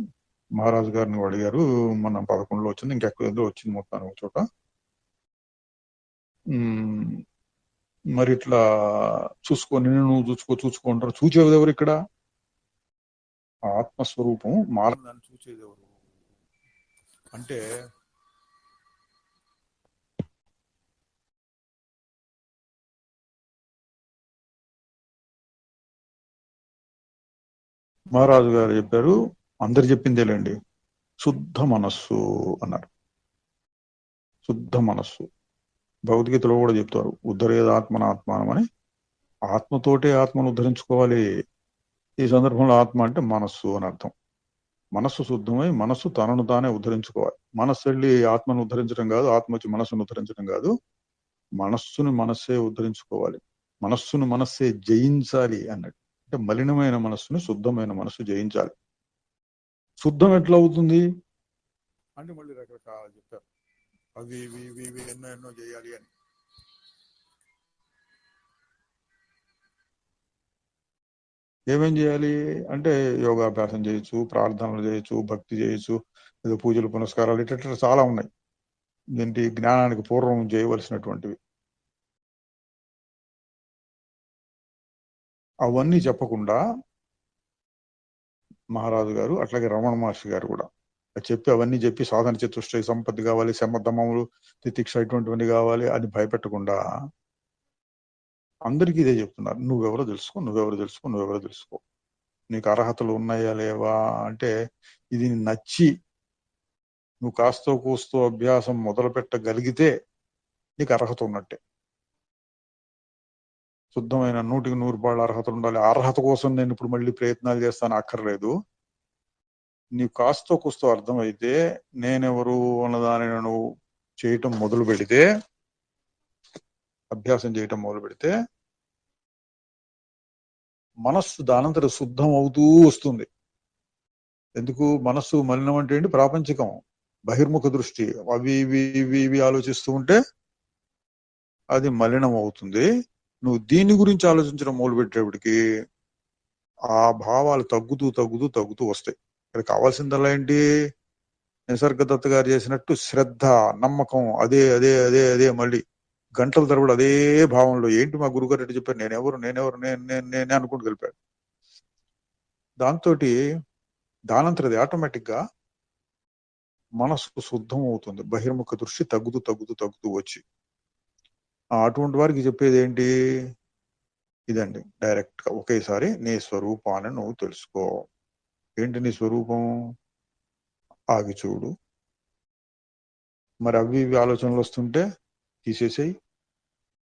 మహారాజు గారిని అడిగారు, మన 11లో వచ్చింది, ఇంకెక్కడో వచ్చింది మొత్తాన్ని ఒక చోట. మరి ఇట్లా చూసుకో, నిన్ను నువ్వు చూసుకుంటారు. చూచేది ఎవరు ఇక్కడ? ఆత్మస్వరూపం మారదని చూసేది ఎవరు అంటే మహారాజు గారు చెప్పారు, అందరు చెప్పిందేలేండి, శుద్ధ మనస్సు అన్నారు. శుద్ధ మనస్సు భగవద్గీతలో కూడా చెప్తారు, ఉద్ధరేద ఆత్మనాత్మానం అని. ఆత్మతోటే ఆత్మను ఉద్ధరించుకోవాలి. ఈ సందర్భంలో ఆత్మ అంటే మనస్సు అని అర్థం. మనస్సు శుద్ధమై మనస్సు తనను తానే ఉద్ధరించుకోవాలి. మనస్సు వెళ్ళి ఆత్మను ఉద్ధరించడం కాదు, ఆత్మ వచ్చి మనస్సును ఉద్ధరించడం కాదు. మనస్సును మనస్సే ఉద్ధరించుకోవాలి. మనస్సును మనస్సే జయించాలి అన్నట్టు. అంటే మలినమైన మనస్సును శుద్ధమైన మనస్సు జయించాలి. శుద్ధం ఎట్లా అవుతుంది అంటే మళ్ళీ రకరకాలు చెప్పారు. అవి ఇవి ఇవి ఇవి ఎన్నో ఎన్నో చేయాలి అని. ఏమేం చేయాలి అంటే యోగాభ్యాసం చేయొచ్చు, ప్రార్థనలు చేయొచ్చు, భక్తి చేయొచ్చు, ఏదో పూజలు పునస్కారాలు ఇట్లా చాలా ఉన్నాయి. ఏంటి జ్ఞానానికి పూర్వం చేయవలసినటువంటివి. అవన్నీ చెప్పకుండా మహారాజు గారు, అట్లాగే రమణ మహర్షి గారు కూడా చెప్పి అవన్నీ చెప్పి సాధన చతుష్టయ సంపత్తి కావాలి, శమధమములు, తితిక్ష ఇటువంటివన్నీ కావాలి అని భయపెట్టకుండా అందరికీ ఇదే చెప్తున్నారు. నువ్వెవరో తెలుసుకో, నువ్వెవరో తెలుసుకో, నువ్వెవరో తెలుసుకో. నీకు అర్హతలు ఉన్నాయా లేవా అంటే ఇది నచ్చి నువ్వు కాస్తో కూస్తో అభ్యాసం మొదలు పెట్టగలిగితే నీకు అర్హత ఉన్నట్టే. శుద్ధమైన 100% అర్హత ఉండాలి. అర్హత కోసం నేను ఇప్పుడు మళ్ళీ ప్రయత్నాలు చేస్తాను అక్కర్లేదు. నీకు కాస్తో కూస్తో అర్థమైతే నేనెవరు అన్నదానిని నువ్వు చేయటం మొదలు పెడితే, అభ్యాసం చేయటం మొదలు పెడితే మనస్సు దానంతట శుద్ధం అవుతూ వస్తుంది. ఎందుకు? మనస్సు మలినం అంటే ఏంటి? ప్రాపంచికం, బహిర్ముఖ దృష్టి, అవి ఇవి ఇవి ఇవి ఆలోచిస్తూ ఉంటే అది మలినం అవుతుంది. నువ్వు దీని గురించి ఆలోచించడం మొదలు పెట్టేప్పటికి ఆ భావాలు తగ్గుతూ తగ్గుతూ తగ్గుతూ వస్తాయి. ఇక్కడ కావాల్సిందల్లా ఏంటి? నిసర్గదత్త గారు చేసినట్టు శ్రద్ధ, నమ్మకం, అదే అదే అదే అదే మళ్ళీ గంటల తరబడి అదే భావంలో. ఏంటి మా గురుగారు ఎట్లా చెప్పారు, నేనెవరు నేనెవరు నేను నేను నేనే అనుకుంటూ గెలిపాడు. దాంతో దానంతరది ఆటోమేటిక్ గా మనసు శుద్ధం అవుతుంది. బహిర్ముఖ దృష్టి తగ్గుతూ తగ్గుతూ తగ్గుతూ వచ్చి అటువంటి వారికి చెప్పేది ఏంటి? ఇదండి, డైరెక్ట్ గా ఒకేసారి నీ స్వరూపాన్ని నువ్వు తెలుసుకో. ఏంటి నీ స్వరూపం? ఆగి చూడు. మరి అవి ఇవి ఆలోచనలు వస్తుంటే తీసేసేయి.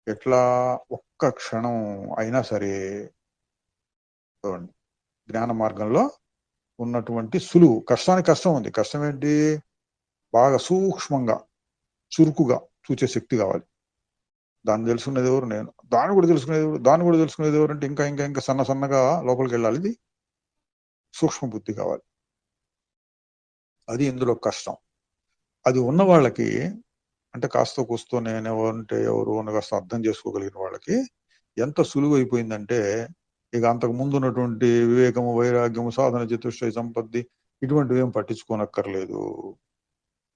ఎట్లా? ఒక్క క్షణం అయినా సరే. చూడండి, జ్ఞాన మార్గంలో ఉన్నటువంటి సులువు. కష్టానికి కష్టం ఉంది. కష్టం ఏంటి? బాగా సూక్ష్మంగా చురుకుగా చూసే శక్తి కావాలి. దాన్ని తెలుసుకునేది ఎవరు? నేను. దాన్ని కూడా తెలుసుకునేది ఎవరు? దాన్ని కూడా తెలుసుకునేది ఎవరు అంటే ఇంకా ఇంకా ఇంకా సన్నగా లోపలికి వెళ్ళాలి. ఇది సూక్ష్మ బుద్ధి కావాలి. అది ఇందులో కష్టం. అది ఉన్న వాళ్ళకి, అంటే కాస్త కూస్తో నేనెవరంటే ఎవరు అని కాస్త అర్థం చేసుకోగలిగిన వాళ్ళకి ఎంత సులువు అయిపోయిందంటే ఇక అంతకు ముందు ఉన్నటువంటి వివేకము, వైరాగ్యము, సాధన చతుష్టయ సంపత్తి ఇటువంటివి ఏం పట్టించుకోనక్కర్లేదు.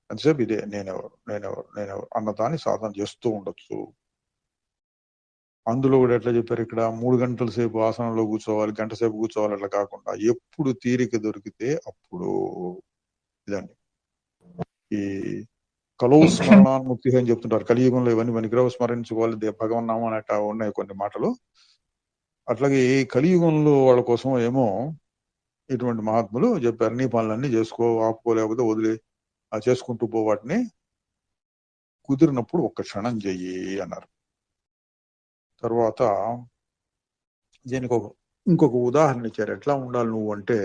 అంతసేపు ఇదే నేనెవరు నేనెవరు నేనెవరు అన్నదాన్ని సాధన చేస్తూ ఉండొచ్చు. అందులో కూడా ఎట్లా చెప్పారు ఇక్కడ? 3 గంటల సేపు ఆసనంలో కూర్చోవాలి, గంట సేపు కూర్చోవాలి, అట్లా కాకుండా ఎప్పుడు తీరిక దొరికితే అప్పుడు. ఇదండి ఈ కలౌ స్మరణాన్ముక్తి అని చెప్తుంటారు. కలియుగంలో ఇవన్నీ పనికిరావు, స్మరించుకోవాలి భగవన్నామం అట్లా ఉన్నాయి కొన్ని మాటలు. అట్లాగే ఈ కలియుగంలో వాళ్ళ కోసం ఏమో ఇటువంటి మహాత్ములు చెప్పారు, నీ పనులన్నీ చేసుకో, ఆపుకోలేకపోతే వదిలే చేసుకుంటూ పో, వాటిని కుదిరినప్పుడు ఒక్క క్షణం చెయ్యి అన్నారు. తర్వాత దీనికి ఇంకొక ఉదాహరణ ఇచ్చారు. ఎట్లా ఉండాలి నువ్వు అంటే,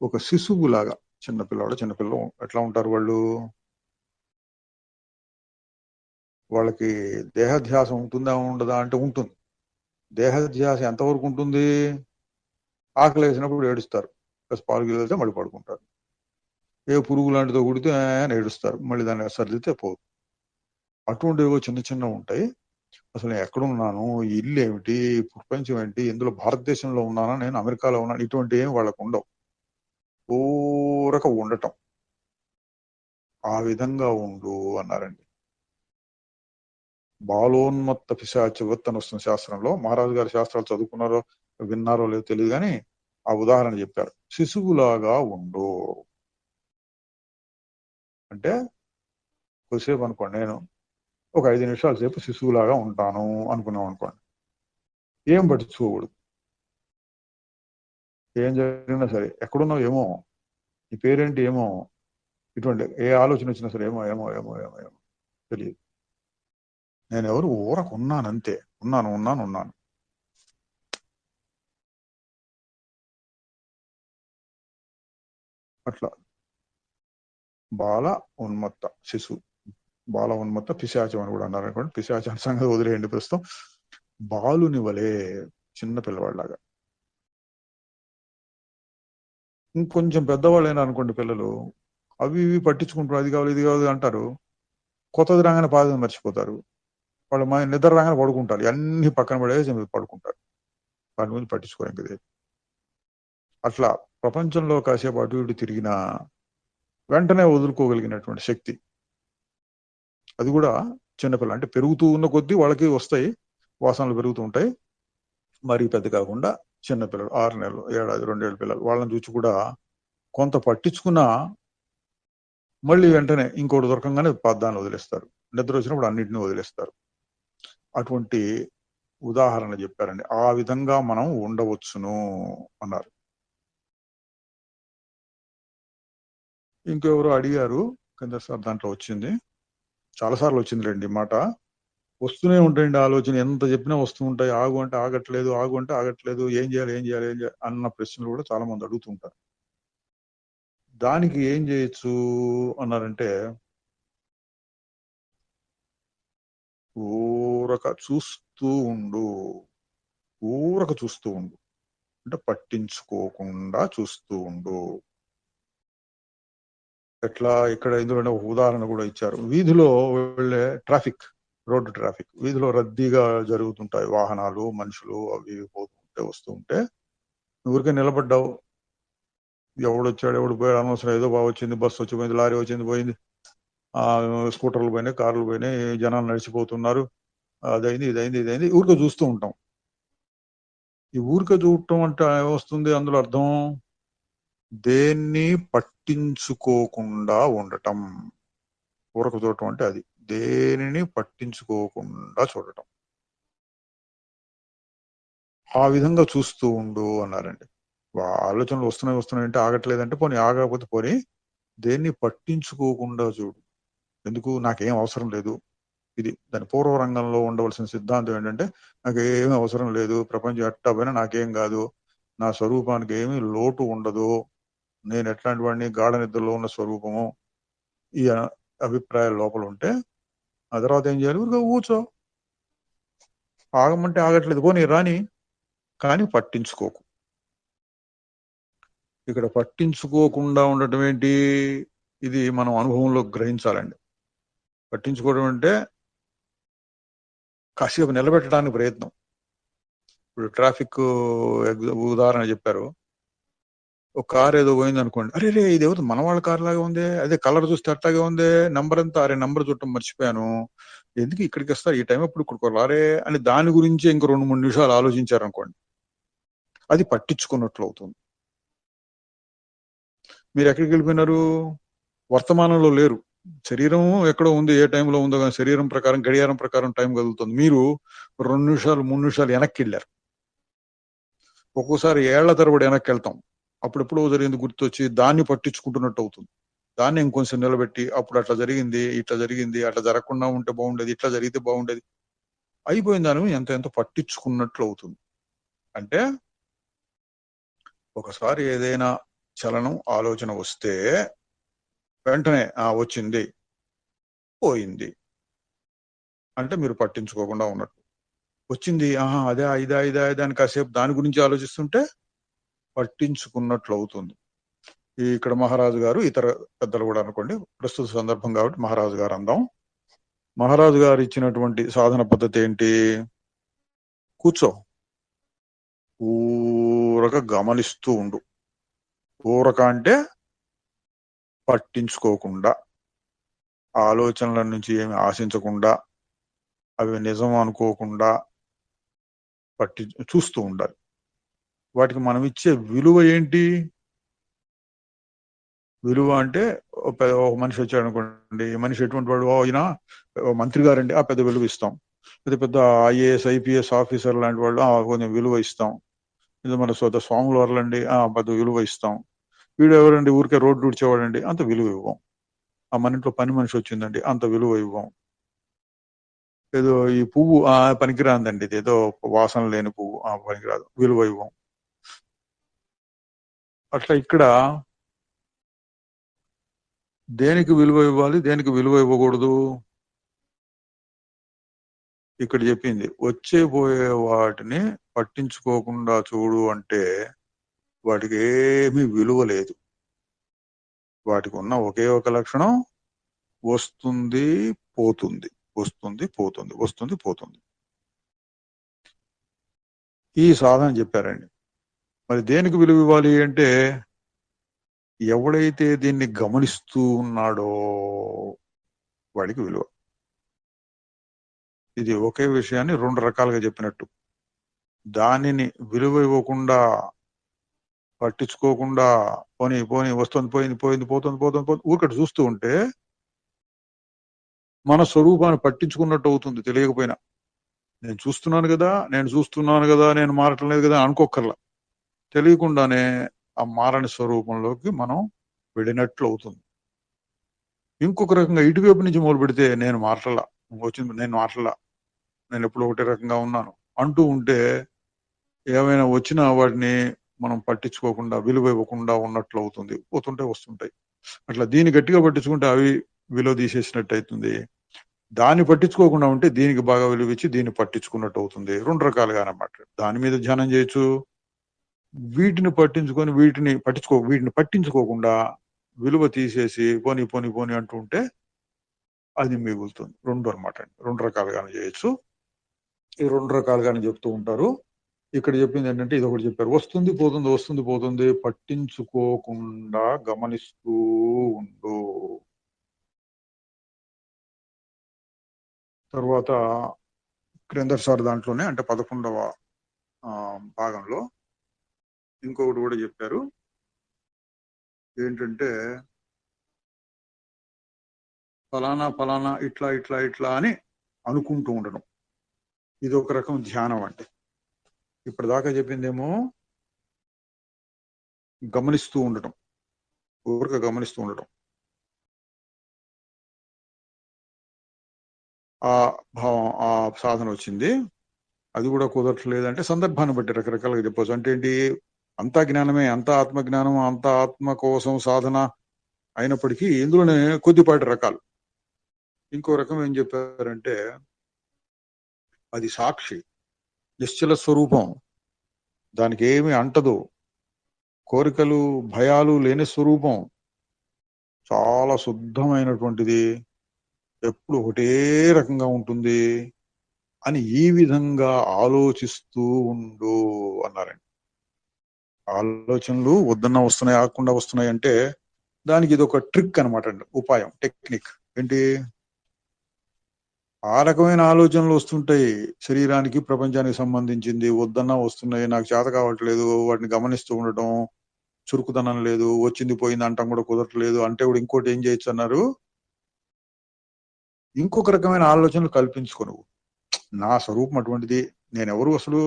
ఒక శిశువులాగా. చిన్నపిల్లలు ఎట్లా ఉంటారు వాళ్ళు? వాళ్ళకి దేహధ్యాసం ఉంటుందా ఉండదా అంటే ఉంటుంది. దేహధ్యాస ఎంతవరకు ఉంటుంది? ఆకలి వేసినప్పుడు ఏడుస్తారు, ప్లస్ పాలు గిలితే మళ్ళీ పడుకుంటారు. ఏ పురుగు లాంటిదో కుడితే అని ఏడుస్తారు, మళ్ళీ దాన్ని సర్దితే పోదు. అటువంటివో చిన్న చిన్న ఉంటాయి. అసలు నేను ఎక్కడున్నాను, ఈ ఇల్లు ఏమిటి, ప్రపంచం ఏంటి, ఇందులో భారతదేశంలో ఉన్నానా, నేను అమెరికాలో ఉన్నాను, ఇటువంటి ఏమి వాళ్ళకు ఉండవు. ఊరక ఉండటం. ఆ విధంగా ఉండు అన్నారండి. బాలోన్మత్త పిశాచవత్ అని వస్తుంది శాస్త్రంలో. మహారాజు గారి శాస్త్రాలు చదువుకున్నారో విన్నారో లేదో తెలియదు కానీ ఆ ఉదాహరణ చెప్పారు. శిశువులాగా ఉండు అంటే కొద్దిసేపు అనుకోండి, నేను ఒక 5 నిమిషాల సేపు శిశువులాగా ఉంటాను అనుకున్నాం అనుకోండి, ఏం పట్టించుకోకూడదు. ఏం జరిగినా సరే, ఎక్కడున్నావు ఏమో, నీ పేరేంటి ఏమో, ఇటువంటి ఏ ఆలోచన వచ్చినా సరే ఏమో ఏమో ఏమో ఏమో ఏమో తెలియదు. నేను ఎవరు ఊరకు ఉన్నాను అంతే, ఉన్నాను ఉన్నాను ఉన్నాను. అట్లా బాల ఉన్మత్త శిశువు, బాల ఉన్మత్త పిశాచం అని కూడా అన్నారు అనుకోండి. పిశాచాన్ని సంగతి వదిలేయండి ప్రస్తుతం. బాలుని వలే, చిన్న పిల్లవాళ్ళలాగా. ఇంకొంచెం పెద్దవాళ్ళు అయినా అనుకోండి పిల్లలు, అవి ఇవి పట్టించుకుంటారు, అది కావాలి ఇది కావాలి అంటారు. కొత్తది రాగానే పాదం మర్చిపోతారు. వాళ్ళు నిద్ర రాగానే పడుకుంటారు, అన్ని పక్కన పడేసి పడుకుంటారు. వాటి మీద పట్టించుకోరు ఇంకదే. అట్లా ప్రపంచంలో కాసేపు అటు ఇటు తిరిగినా వెంటనే వదులుకోగలిగినటువంటి శక్తి, అది కూడా చిన్నపిల్ల. అంటే పెరుగుతూ ఉన్న కొద్దీ వాళ్ళకి వస్తాయి, వాసనలు పెరుగుతూ ఉంటాయి. మరీ పెద్ద కాకుండా చిన్నపిల్లలు, 6 నెలలు, ఏడాది, 2 ఏళ్ళ పిల్లలు, వాళ్ళని చూసి కూడా కొంత పట్టించుకున్నా మళ్ళీ వెంటనే ఇంకోటి దొరకంగానే దాన్ని వదిలేస్తారు. నిద్ర వచ్చినప్పుడు అన్నింటినీ వదిలేస్తారు. అటువంటి ఉదాహరణ చెప్పారండి. ఆ విధంగా మనం ఉండవచ్చును అన్నారు. ఇంకెవరో అడిగారు కింద సార్, దాంట్లో వచ్చింది, చాలాసార్లు వచ్చిందిలేండి మాట. వస్తూనే ఉంటాయండి ఆలోచన, ఎంత చెప్పినా వస్తూ ఉంటాయి. ఆగు అంటే ఆగట్లేదు, ఆగు అంటే ఆగట్లేదు, ఏం చేయాలి ఏం చేయాలి ఏం చేయాలి అన్న ప్రశ్నలు కూడా చాలా మంది అడుగుతుంటారు. దానికి ఏం చేయొచ్చు అన్నారంటే, ఊరక చూస్తూ ఉండు, ఊరక చూస్తూ ఉండు, అంటే పట్టించుకోకుండా చూస్తూ ఉండు. ఎట్లా, ఇక్కడ ఇందులో ఒక ఉదాహరణ కూడా ఇచ్చారు. వీధిలో వెళ్ళే ట్రాఫిక్, రోడ్డు ట్రాఫిక్, వీధిలో రద్దీగా జరుగుతుంటాయి, వాహనాలు మనుషులు అవి పోతుంటే వస్తూ ఉంటే, ఊరికే నిలబడ్డావు, ఎవడొచ్చాడు ఎవడు పోయాడు అనవసరం, ఏదో బాగా వచ్చింది, బస్సు వచ్చిపోయింది, లారీ వచ్చింది పోయింది, స్కూటర్లు పోయినాయి, కార్లు పోయినాయి, జనాలు నడిచిపోతున్నారు, అదైంది ఇదైంది ఇదైంది, ఊరికే చూస్తూ ఉంటాం. ఈ ఊరికే చూడటం అంటే ఏమొస్తుంది అందులో అర్థం? దేన్ని పట్టించుకోకుండా ఉండటం. ఊరక చూడటం అంటే అది, దేనిని పట్టించుకోకుండా చూడటం. ఆ విధంగా చూస్తూ ఉండు అన్నారండి. ఆలోచనలు వస్తున్నాయంటే ఆగట్లేదంటే, పోనీ ఆగకపోతే పోనీ, దేన్ని పట్టించుకోకుండా చూడు. ఎందుకు? నాకేం అవసరం లేదు. ఇది దాని పూర్వ రంగంలో ఉండవలసిన సిద్ధాంతం ఏంటంటే, నాకేమీ అవసరం లేదు, ప్రపంచం ఎట్టా పోయినా నాకేం కాదు, నా స్వరూపానికి ఏమీ లోటు ఉండదు, నేను ఎట్లాంటి వాడిని, గాఢ నిద్రలో ఉన్న స్వరూపము, ఈ అభిప్రాయాల లోపల ఉంటే, ఆ తర్వాత ఏం చేయాలి? ఊరికే కూర్చో, ఆగమంటే ఆగట్లేదు, పోనీ రాని, కానీ పట్టించుకోకు. ఇక్కడ పట్టించుకోకుండా ఉండటం ఏంటి? ఇది మనం అనుభవంలో గ్రహించాలండి. పట్టించుకోవడం అంటే కాసేపు నిలబెట్టడానికి ప్రయత్నం. ఇప్పుడు ట్రాఫిక్ ఉదాహరణ చెప్పారు. ఒక కార్ ఏదో పోయింది అనుకోండి, అరే రే ఇది ఎవరు, మన వాళ్ళ కార్ లాగా ఉంది, అదే కలర్ చూస్తే అట్లాగే ఉంది, నంబర్ అంతా, అరే నంబర్ చుట్టం మర్చిపోయాను, ఎందుకు ఇక్కడికి వస్తారు, ఈ టైం ఎప్పుడు ఇక్కడికి రారే అని దాని గురించి ఇంక 2-3 నిమిషాలు ఆలోచించారు అనుకోండి, అది పట్టించుకున్నట్లు అవుతుంది. మీరు ఎక్కడికి వెళ్ళిపోయినారు? వర్తమానంలో లేరు. శరీరం ఎక్కడో ఉంది, ఏ టైంలో ఉందో కానీ శరీరం ప్రకారం, గడియారం ప్రకారం టైం కదులుతుంది. మీరు 2 నిమిషాలు 3 నిమిషాలు వెనక్కి వెళ్ళారు. ఒక్కోసారి ఏళ్ల తరబడి వెనక్కి వెళ్తాం, అప్పుడెప్పుడో జరిగింది గుర్తొచ్చి దాన్ని పట్టించుకుంటున్నట్టు అవుతుంది. దాన్ని ఇంకొంచెం నిలబెట్టి, అప్పుడు అట్లా జరిగింది, ఇట్లా జరిగింది, అట్లా జరగకుండా ఉంటే బాగుండేది, ఇట్లా జరిగితే బాగుండేది, అయిపోయిన దాని ఎంత ఎంత పట్టించుకున్నట్లు అవుతుంది. అంటే ఒకసారి ఏదైనా చలనం, ఆలోచన వస్తే వెంటనే వచ్చింది పోయింది అంటే మీరు పట్టించుకోకుండా ఉన్నట్టు. వచ్చింది, అదే ఇదా ఇదా ఇదా అని కాసేపు దాని గురించి ఆలోచిస్తుంటే పట్టించుకున్నట్లు అవుతుంది. ఇక్కడ మహారాజు గారు, ఇతర పెద్దలు కూడా అనుకోండి, ప్రస్తుత సందర్భం కాబట్టి మహారాజు గారు అందాం. మహారాజు గారు ఇచ్చినటువంటి సాధన పద్ధతి ఏంటి? కూర్చో, ఊరక గమనిస్తూ ఉండు. ఊరక అంటే పట్టించుకోకుండా, ఆలోచనల నుంచి ఏమి ఆశించకుండా, అవి నిజం అనుకోకుండా చూస్తూ ఉండాలి. వాటికి మనం ఇచ్చే విలువ ఏంటి? విలువ అంటే ఒక మనిషి వచ్చాడు అనుకోండి, మనిషి ఎటువంటి వాడు, ఈయన మంత్రి గారండి, పెద్ద విలువ ఇస్తాం. పెద్ద పెద్ద ఐఏఎస్ ఐపీఎస్ ఆఫీసర్ లాంటి వాళ్ళు కొంచెం విలువ ఇస్తాం. ఇది మన స్వాముల వారులండి, పెద్ద విలువ ఇస్తాం. వీడు ఎవరండి, ఊరికే రోడ్డు ఊడ్చేవాడండి, అంత విలువ ఇవ్వం. మన ఇంట్లో పని మనిషి వచ్చిందండి, అంత విలువ ఇవ్వం. ఏదో ఈ పువ్వు పనికిరాందండి, ఇది ఏదో వాసన లేని పువ్వు, పనికిరాదు, విలువ ఇవ్వం. అట్లా ఇక్కడ దేనికి విలువ ఇవ్వాలి, దేనికి విలువ ఇవ్వకూడదు? ఇక్కడ చెప్పింది వచ్చే పోయే వాటిని పట్టించుకోకుండా చూడు అంటే వాటికి ఏమీ విలువ లేదు. వాటికి ఉన్న ఒకే ఒక లక్షణం, వస్తుంది పోతుంది, వస్తుంది పోతుంది, వస్తుంది పోతుంది. ఈ సాధన చెప్పారండి. మరి దేనికి విలువ ఇవ్వాలి అంటే, ఎవడైతే దీన్ని గమనిస్తూ ఉన్నాడో వాడికి విలువ. ఇది ఒకే విషయాన్ని రెండు రకాలుగా చెప్పినట్టు. దానిని విలువ ఇవ్వకుండా, పట్టించుకోకుండా, పోనీ పోనీ వస్తుంది పోయింది పోయింది పోతుంది పోతుంది పోతుంది ఊరికటి చూస్తూ ఉంటే మన స్వరూపాన్ని పట్టించుకున్నట్టు అవుతుంది తెలియకపోయినా. నేను చూస్తున్నాను కదా, నేను మారటం లేదు కదా అనుకోకర్లా. తెలియకుండానే ఆ మారని స్వరూపంలోకి మనం వెళ్ళినట్లు అవుతుంది. ఇంకొక రకంగా ఇటువైపు నుంచి మొదలు పెడితే నేను మారటలా, నేను మారటలా, నేను ఎప్పుడు ఒకటే రకంగా ఉన్నాను అంటూ ఉంటే ఏమైనా వచ్చినా వాటిని మనం పట్టించుకోకుండా, విలువ ఇవ్వకుండా ఉన్నట్లు అవుతుంది. పోతుంటే వస్తుంటాయి. అట్లా దీన్ని గట్టిగా పట్టించుకుంటే అవి విలువ తీసేసినట్టు అవుతుంది. దాన్ని పట్టించుకోకుండా ఉంటే దీనికి బాగా విలువ ఇచ్చి దీన్ని పట్టించుకున్నట్టు అవుతుంది. రెండు రకాలుగా అన్నమాట. దాని మీద ధ్యానం చేయొచ్చు. వీటిని పట్టించుకొని వీటిని పట్టించుకోకుండా విలువ తీసేసి పోని పోని పోని అంటూ ఉంటే అది మిగులుతుంది. రెండు అనమాట. రెండు రకాలుగానే చేయొచ్చు. ఈ రెండు రకాలుగానే చెప్తూ ఉంటారు. ఇక్కడ చెప్పింది ఏంటంటే, ఇది ఒకటి చెప్పారు, వస్తుంది పోతుంది, వస్తుంది పోతుంది, పట్టించుకోకుండా గమనిస్తూ ఉండు. తర్వాత క్రిందసారి దాంట్లోనే అంటే 11వ భాగంలో ఇంకొకటి కూడా చెప్పారు. ఏంటంటే, ఫలానా ఇట్లా ఇట్లా ఇట్లా అని అనుకుంటూ ఉండడం. ఇది ఒక రకం ధ్యానం. అంటే ఇప్పటిదాకా చెప్పిందేమో గమనిస్తూ ఉండటం, ఊరిక గమనిస్తూ ఉండటం. ఆ భావం, ఆ సాధన వచ్చింది. అది కూడా కుదరట్లేదంటే సందర్భాన్ని బట్టి రకరకాలుగా చెప్పవచ్చు. అంటే ఏంటి, అంతా జ్ఞానమే, అంతా ఆత్మజ్ఞానం, అంతా ఆత్మ కోసం సాధన అయినప్పటికీ ఇందులోనే కొద్దిపాటి రకాలు. ఇంకో రకం ఏం చెప్పారంటే, అది సాక్షి, నిశ్చల స్వరూపం, దానికి ఏమి అంటదు, కోరికలు భయాలు లేని స్వరూపం, చాలా శుద్ధమైనటువంటిది, ఎప్పుడు ఒకటే రకంగా ఉంటుంది అని ఈ విధంగా ఆలోచిస్తూ ఉండు అన్నారండి. ఆలోచనలు వద్దన్నా వస్తున్నాయి, ఆకుండా వస్తున్నాయి అంటే దానికి ఇది ఒక ట్రిక్ అనమాట అండి, ఉపాయం, టెక్నిక్. ఏంటి, ఆ రకమైన ఆలోచనలు వస్తుంటాయి, శరీరానికి ప్రపంచానికి సంబంధించింది, వద్దన్నా వస్తున్నాయి, నాకు చేత కావట్లేదు, వాటిని గమనిస్తూ ఉండటం, చురుకుదనం లేదు, వచ్చింది పోయింది అంటాం కూడా కుదరట్లేదు అంటే కూడా ఇంకోటి ఏం చేయొచ్చు అన్నారు, ఇంకొక రకమైన ఆలోచనలు కల్పించుకోను. నా స్వరూపం అటువంటిది, నేనెవరు అసలు,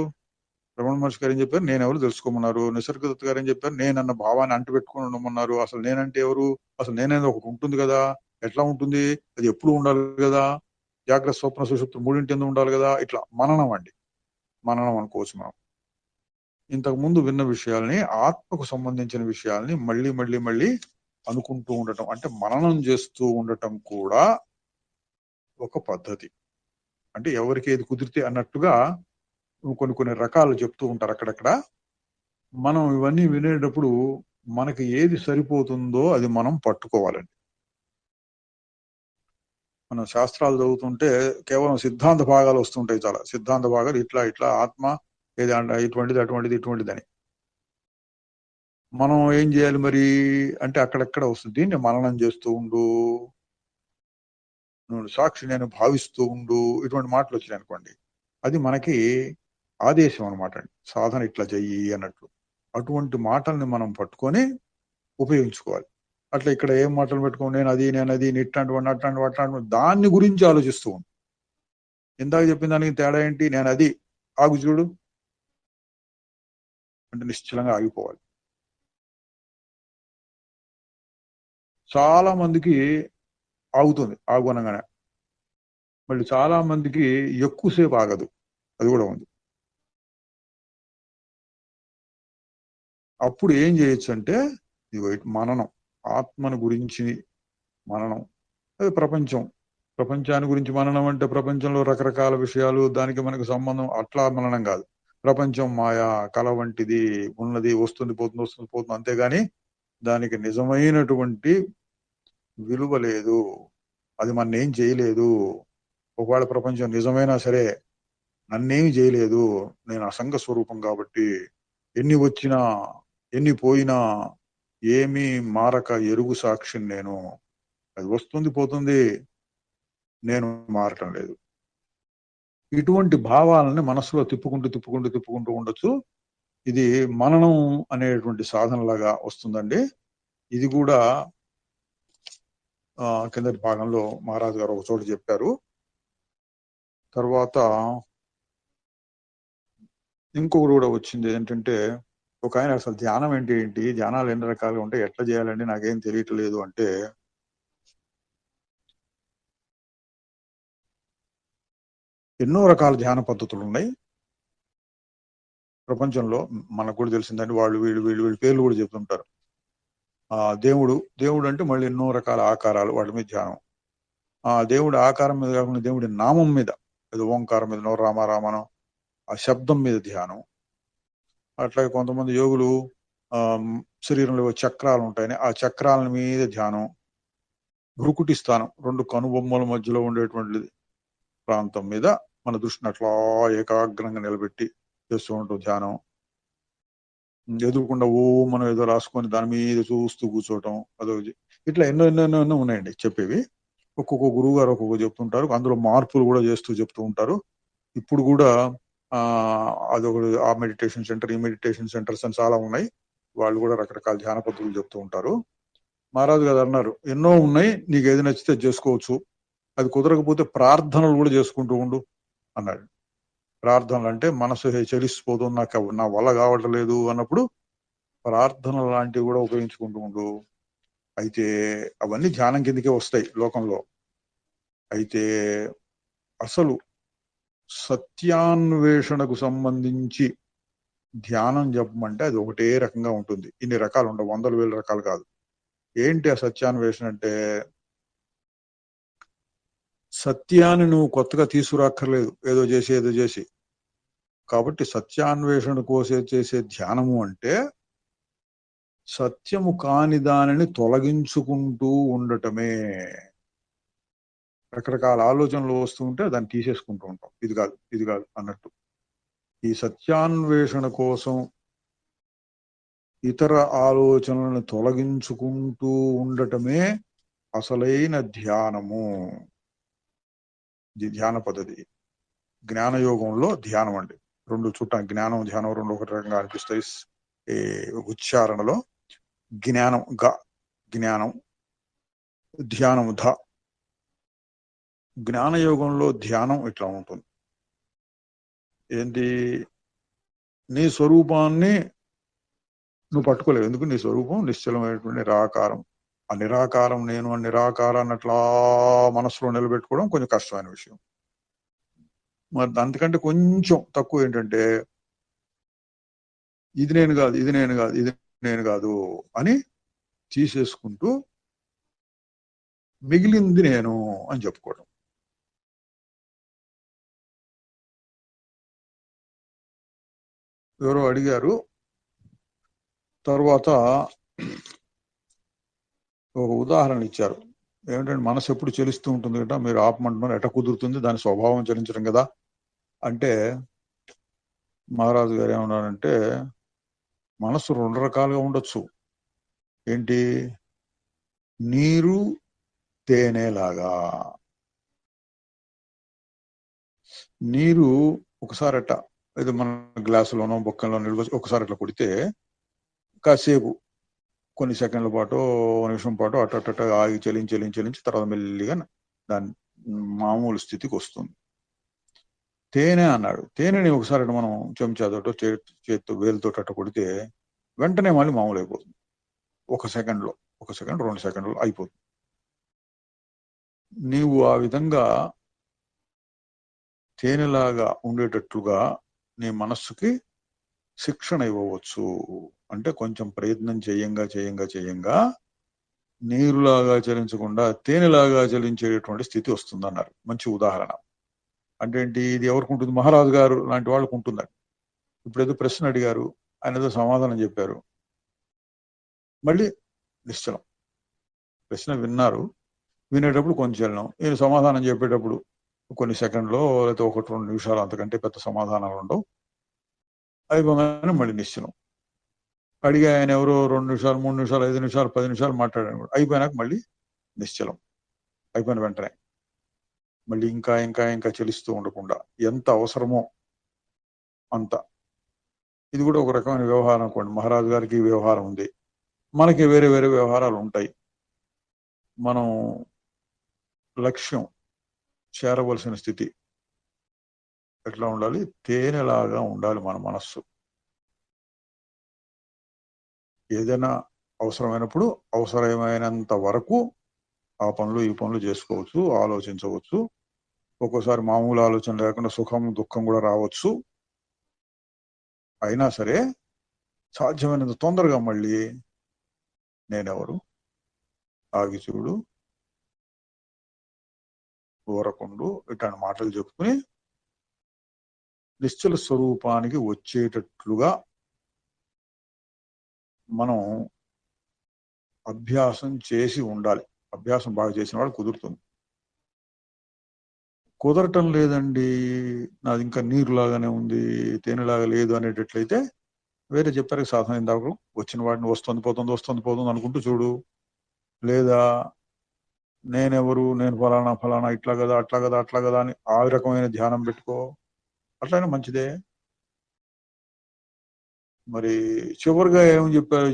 రమణ మహర్షి గారు ఏం చెప్పారు, నేనెవరు తెలుసుకోమన్నారు, నిసర్గదత్త గారు ఏం చెప్పారు, నేనన్న భావాన్ని అంటుపెట్టుకుని ఉండమన్నారు. అసలు నేనంటే ఎవరు, అసలు నేనేది ఒకటి ఉంటుంది కదా, ఎట్లా ఉంటుంది, అది ఎప్పుడు ఉండాలి కదా, జాగ్రత్త స్వప్న సుషుప్తి మూడింటి ఎందుకు ఉండాలి కదా. ఇట్లా మననం అండి, మననం అనుకోవచ్చు మనం. ఇంతకు ముందు విన్న విషయాల్ని, ఆత్మకు సంబంధించిన విషయాల్ని మళ్ళీ మళ్ళీ మళ్ళీ అనుకుంటూ ఉండటం, అంటే మననం చేస్తూ ఉండటం కూడా ఒక పద్ధతి. అంటే ఎవరికి ఏది కుదిరితే అన్నట్టుగా కొన్ని రకాలు చెప్తూ ఉంటారు అక్కడక్కడ. మనం ఇవన్నీ వినేటప్పుడు మనకి ఏది సరిపోతుందో అది మనం పట్టుకోవాలండి. మనం శాస్త్రాలు చదువుతుంటే కేవలం సిద్ధాంత భాగాలు వస్తుంటాయి, చాలా సిద్ధాంత భాగాలు, ఇట్లా ఇట్లా ఆత్మ ఏది ఇటువంటిది అటువంటిది ఇటువంటిదని. మనం ఏం చేయాలి మరి అంటే, అక్కడెక్కడ వస్తుంది, దీన్ని మననం చేస్తూ ఉండు, సాక్షి నేను భావిస్తూ ఉండు, ఇటువంటి మాటలు వచ్చినాయి అనుకోండి, అది మనకి ఆదేశం అనమాట అండి. సాధన ఇట్లా చెయ్యి అన్నట్లు. అటువంటి మాటల్ని మనం పట్టుకొని ఉపయోగించుకోవాలి. అట్లా ఇక్కడ ఏం మాటలు పెట్టుకోండి, నేను అది ఇట్లాంటి వాడిని అట్లాంటి అట్లాంటి దాన్ని గురించి ఆలోచిస్తూ ఉంటాం. ఇందాక చెప్పిన దానికి తేడా ఏంటి? నేను అది ఆగు చూడు అంటే నిశ్చలంగా ఆగిపోవాలి. చాలా మందికి ఆగుతుంది ఆగు అనగానే, మళ్ళీ చాలా మందికి ఎక్కువసేపు ఆగదు. అది కూడా ఉంది. అప్పుడు ఏం చేయొచ్చు అంటే మననం, ఆత్మను గురించి మననం. అది ప్రపంచాన్ని గురించి మననం అంటే ప్రపంచంలో రకరకాల విషయాలు, దానికి మనకు సంబంధం అట్లా మననం కాదు. ప్రపంచం మాయా కళ వంటిది, ఉన్నది వస్తుంది పోతుంది అంతేగాని దానికి నిజమైనటువంటి విలువ లేదు. అది ఏం చేయలేదు. ఒకవేళ ప్రపంచం నిజమైనా సరే నన్నేమి చేయలేదు. నేను అసంగ స్వరూపం కాబట్టి ఎన్ని వచ్చినా ఎన్ని పోయినా ఏమీ మారక ఎరుగు సాక్షిని నేను. అది వస్తుంది పోతుంది, నేను మారటం లేదు. ఇటువంటి భావాలని మనసులో తిప్పుకుంటూ ఉండొచ్చు. ఇది మననం అనేటువంటి సాధనలాగా వస్తుందండి. ఇది కూడా కిందటి భాగంలో మహారాజు గారు ఒక చోట చెప్పారు. తర్వాత ఇంకొకటి కూడా వచ్చింది ఏంటంటే, ఒక ఆయన అసలు ధ్యానం ఏంటి, ధ్యానాలు ఎన్ని రకాలుగా ఉంటాయి, ఎట్లా చేయాలండి నాకేం తెలియట్లేదు అంటే, ఎన్నో రకాల ధ్యాన పద్ధతులు ఉన్నాయి ప్రపంచంలో. మనకు కూడా తెలిసిందండి. వాళ్ళు వీళ్ళు పేర్లు కూడా చెప్తుంటారు. దేవుడు అంటే మళ్ళీ ఎన్నో రకాల ఆకారాలు, వాటి మీద ధ్యానం. దేవుడి ఆకారం మీద కాకుండా దేవుడి నామం మీద, ఏదో ఓంకారం మీద నో రామారామనం, ఆ శబ్దం మీద ధ్యానం. అట్లాగే కొంతమంది యోగులు శరీరంలో చక్రాలు ఉంటాయని ఆ చక్రాల మీద ధ్యానం. భృకుటి స్థానం, రెండు కనుబొమ్మల మధ్యలో ఉండేటువంటి ప్రాంతం మీద మన దృష్టిని అట్లా ఏకాగ్రంగా నిలబెట్టి చేస్తూ ఉంటాం ధ్యానం. ఎదురుకుండా మనం ఏదో రాసుకొని దాని మీద చూస్తూ కూర్చోవటం, అదో ఇట్లా ఎన్నో ఉన్నాయండి చెప్పేవి. ఒక్కొక్క గురువు గారు ఒక్కొక్క చెప్తుంటారు. అందులో మార్పులు కూడా చేస్తూ చెప్తూ ఉంటారు. ఇప్పుడు కూడా అదొకటి, ఆ మెడిటేషన్ సెంటర్, ఈ మెడిటేషన్ సెంటర్స్ అని చాలా ఉన్నాయి. వాళ్ళు కూడా రకరకాల ధ్యాన పద్ధతులు చెప్తూ ఉంటారు. మహారాజు గారు అన్నారు, ఎన్నో ఉన్నాయి, నీకు ఏది నచ్చితే చేసుకోవచ్చు, అది కుదరకపోతే ప్రార్థనలు కూడా చేసుకుంటూ ఉండు అన్నాడు. ప్రార్థనలు అంటే మనసు చెలిసిపోతుంది, నాకు నా వల్ల కావటం లేదు అన్నప్పుడు ప్రార్థనలు లాంటివి కూడా ఉపయోగించుకుంటూ ఉండు. అయితే అవన్నీ ధ్యానం కిందకే వస్తాయి లోకంలో. అయితే అసలు సత్యాన్వేషణకు సంబంధించి ధ్యానం చెప్పమంటే అది ఒకటే రకంగా ఉంటుంది. ఇన్ని రకాలు ఉండవు, 100,000 రకాలు కాదు. ఏంటి ఆ సత్యాన్వేషణ అంటే, సత్యాన్ని నువ్వు కొత్తగా తీసుకురాక్కర్లేదు ఏదో చేసి. కాబట్టి సత్యాన్వేషణ కోసం చేసే ధ్యానము అంటే సత్యము కాని దానిని తొలగించుకుంటూ ఉండటమే. రకరకాల ఆలోచనలు వస్తూ ఉంటే దాన్ని తీసేసుకుంటూ ఉంటాం, ఇది కాదు అన్నట్టు. ఈ సత్యాన్వేషణ కోసం ఇతర ఆలోచనలను తొలగించుకుంటూ ఉండటమే అసలైన ధ్యానము. ఇది ధ్యాన పద్ధతి. జ్ఞానయోగంలో ధ్యానం అండి. రెండు చుట్ట జ్ఞానం ధ్యానం రెండు ఒకటి రకంగా అనిపిస్తాయి ఉచ్చారణలో. జ్ఞానం గ, జ్ఞానం, ధ్యానం ధ. జ్ఞానయోగంలో ధ్యానం ఇట్లా ఉంటుంది. ఏంటి, నీ స్వరూపాన్ని నువ్వు పట్టుకోలేవు. ఎందుకు? నీ స్వరూపం నిశ్చలమైనటువంటి నిరాకారం. ఆ నిరాకారం నేను, ఆ నిరాకారాన్ని అట్లా మనసులో నిలబెట్టుకోవడం కొంచెం కష్టమైన విషయం. మరి అంతకంటే కొంచెం తక్కువ ఏంటంటే, ఇది నేను కాదు అని తీసేసుకుంటూ మిగిలింది నేను అని చెప్పుకోవడం. ఎవరో అడిగారు, తర్వాత ఒక ఉదాహరణ ఇచ్చారు. ఏమిటంటే, మనసు ఎప్పుడు చెలిస్తూ ఉంటుంది కదా, మీరు ఆపమంటున్నారు, ఎట కుదురుతుంది, దాని స్వభావం చలించడం కదా అంటే, మహారాజు గారు ఏమన్నారంటే, మనసు రెండు రకాలుగా ఉండొచ్చు. ఏంటి? నీరు తేనెలాగా. నీరు ఒకసారట ఇది మన గ్లాసులోనో బొక్కలోనో నిల్వ ఒకసారి అట్లా కొడితే కాసేపు కొన్ని సెకండ్ల పాటు నిమిషం పాటు అట్ట ఆగి చెలించి తర్వాత మెల్లిగా దాని మామూలు స్థితికి వస్తుంది. తేనె అన్నాడు. తేనెని ఒకసారి మనం చెంచాతోటో చేతితో వేలుతో అట్ట కొడితే వెంటనే మళ్ళీ మామూలు అయిపోతుంది. 1 సెకండ్లో 1 సెకండ్ 2 సెకండ్లో అయిపోతుంది. నీవు ఆ విధంగా తేనెలాగా ఉండేటట్లుగా నీ మనస్సుకి శిక్షణ ఇవ్వవచ్చు. అంటే కొంచెం ప్రయత్నం చేయంగా నీరులాగా చలించకుండా తేనెలాగా చలించేటటువంటి స్థితి వస్తుందన్నారు. మంచి ఉదాహరణ. అంటే ఏంటి? ఇది ఎవరికి ఉంటుంది? మహారాజు గారు లాంటి వాళ్ళకు ఉంటుందండి. ఇప్పుడు ఏదో ప్రశ్న అడిగారు, ఆయన ఏదో సమాధానం చెప్పారు, మళ్ళీ నిశ్చలం. ప్రశ్న విన్నారు, వినేటప్పుడు కొంచెం చలనం, ఈయన సమాధానం చెప్పేటప్పుడు కొన్ని సెకండ్లో లేకపోతే 1-2 నిమిషాలు, అంతకంటే పెద్ద సమాధానాలు ఉండవు. అయిపోగానే మళ్ళీ నిశ్చలం. అడిగా ఆయన ఎవరో 2 నిమిషాలు 3 నిమిషాలు 5 నిమిషాలు 10 నిమిషాలు మాట్లాడాను. అయిపోయినాక మళ్ళీ నిశ్చలం. అయిపోయిన వెంటనే మళ్ళీ ఇంకా చెలిస్తూ ఉండకుండా ఎంత అవసరమో అంత. ఇది కూడా ఒక రకమైన వ్యవహారం అనుకోండి. మహారాజు గారికి వ్యవహారం ఉంది, మనకి వేరే వేరే వ్యవహారాలు ఉంటాయి. మనం లక్ష్యం చేరవలసిన స్థితి ఎట్లా ఉండాలి? తేనెలాగా ఉండాలి మన మనస్సు. ఏదైనా అవసరమైనప్పుడు అవసరమైనంత వరకు ఆ పనులు ఈ పనులు చేసుకోవచ్చు, ఆలోచించవచ్చు. ఒక్కోసారి మామూలు ఆలోచన లేకుండా సుఖం దుఃఖం కూడా రావచ్చు. అయినా సరే సాధ్యమైనంత తొందరగా మళ్ళీ నేనెవరు, ఆగి చూడు, ఊరకుండు ఇట్లాంటి మాటలు చెప్పుకుని నిశ్చల స్వరూపానికి వచ్చేటట్లుగా మనం అభ్యాసం చేసి ఉండాలి. అభ్యాసం బాగా చేసిన వాడు కుదురుతుంది. కుదరటం లేదండి, నాది ఇంకా నీరులాగానే ఉంది, తేనెలాగా లేదు అనేటట్లయితే వేరే చెప్పారు సాధన ఇందాక, వచ్చిన వాడిని వస్తుంది పోతుంది అనుకుంటూ చూడు. లేదా నేనెవరు, నేను ఫలానా ఇట్లా కదా అట్లా కదా అని ఆ రకమైన ధ్యానం పెట్టుకో, అట్లయినా మంచిదే. మరి చివరిగా ఏమని చెప్పారు?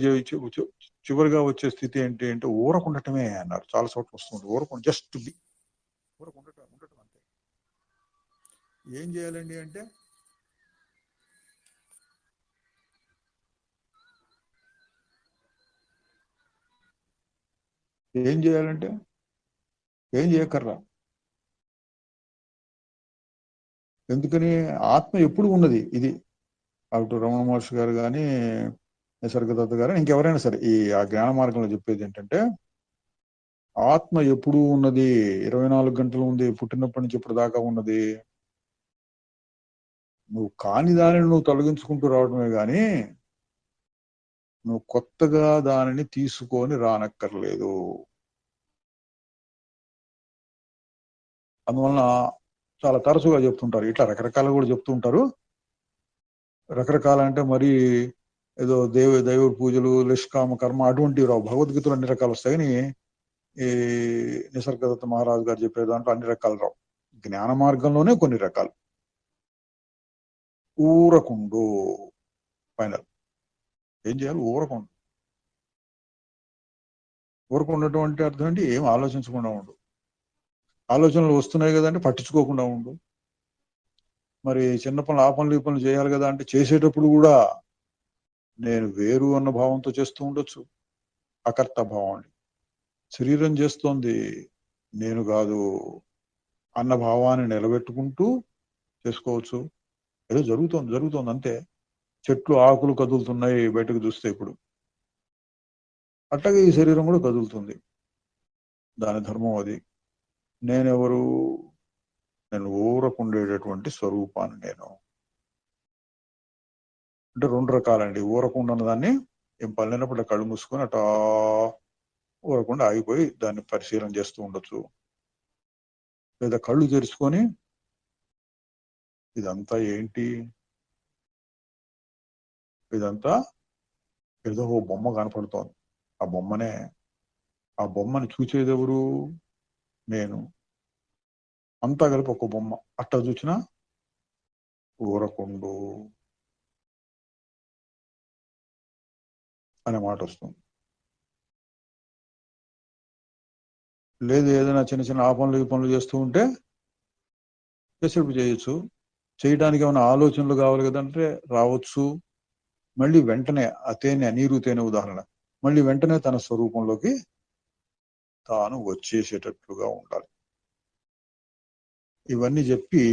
చివరిగా వచ్చే స్థితి ఏంటి అంటే ఊరకుండటమే అన్నారు. చాలా చోట్ల వస్తుంది ఊరకుండా, జస్ట్ బి, ఊరకుండటం అంతే. ఏం చేయాలండి అంటే ఏం చేయకర్రా. ఎందుకని? ఆత్మ ఎప్పుడు ఉన్నది. ఇది అటు రమణ మహర్షి గారు కానీ నిసర్గదత్త గారు ఇంకెవరైనా సరే ఈ ఆ జ్ఞాన మార్గంలో చెప్పేది ఏంటంటే ఆత్మ ఎప్పుడూ ఉన్నది, 24 గంటలు ఉంది, పుట్టినప్పటి నుంచి ఇప్పుడు దాకా ఉన్నది. నువ్వు కాని దానిని నువ్వు తొలగించుకుంటూ రావడమే గాని నువ్వు కొత్తగా దానిని తీసుకొని రానక్కర్లేదు. అందువలన చాలా తరచుగా చెప్తుంటారు, ఇట్లా రకరకాలుగా కూడా చెప్తూ ఉంటారు. రకరకాలంటే మరి ఏదో దైవ పూజలు, నిష్కామ కర్మ అటువంటివి రావు. భగవద్గీతలు అన్ని రకాలు వస్తాయి, కానీ ఈ నిసర్గదత్త మహారాజు గారు చెప్పే దాంట్లో అన్ని రకాలు రావు. జ్ఞాన మార్గంలోనే కొన్ని రకాలు. ఊరకుండు ఫైనల్. ఏం చేయాలి? ఊరకుండటం అంటే అర్థం ఏంటి? ఏం ఆలోచించకుండా ఉండు. ఆలోచనలు వస్తున్నాయి కదంటే పట్టించుకోకుండా ఉండు. మరి చిన్న పనులు ఆ పనులు ఈ పనులు చేయాలి కదా అంటే చేసేటప్పుడు కూడా నేను వేరు అన్న భావంతో చేస్తూ ఉండొచ్చు. అకర్త భావం అండి. శరీరం చేస్తోంది, నేను కాదు అన్న భావాన్ని నిలబెట్టుకుంటూ చేసుకోవచ్చు. ఏదో జరుగుతోంది అంతే. చెట్లు ఆకులు కదులుతున్నాయి బయటకు చూస్తే ఇప్పుడు, అట్లాగే ఈ శరీరం కూడా కదులుతుంది. దాని ధర్మం అది. నేనెవరు? నేను ఊరకుండేటటువంటి స్వరూపాన్ని నేను. అంటే 2 రకాలండి. ఊరకుండా దాన్ని ఏం పనిలేనప్పుడు కళ్ళు మూసుకొని అటా ఊరకుండా ఆగిపోయి దాన్ని పరిశీలన చేస్తూ ఉండొచ్చు. లేదా కళ్ళు తెరుచుకొని ఇదంతా ఏంటి, ఇదంతా ఏదో ఓ బొమ్మ కనపడుతోంది, ఆ బొమ్మని చూసేది ఎవరు? నేను. అంతా కలిపి ఒక బొమ్మ. అట్టా చూసినా ఊరకుండు అనే మాట వస్తుంది. లేదు ఏదైనా చిన్న చిన్న ఆ పనులు ఈ పనులు చేస్తూ ఉంటే వెసులుపు చేయొచ్చు. చేయడానికి ఏమైనా ఆలోచనలు కావాలి కదంటే రావచ్చు. మళ్ళీ వెంటనే నీరు తేనె ఉదాహరణ, మళ్ళీ వెంటనే తన స్వరూపంలోకి తాను వచ్చేసేటట్లుగా ఉండాలి. ఇవన్నీ చెప్పి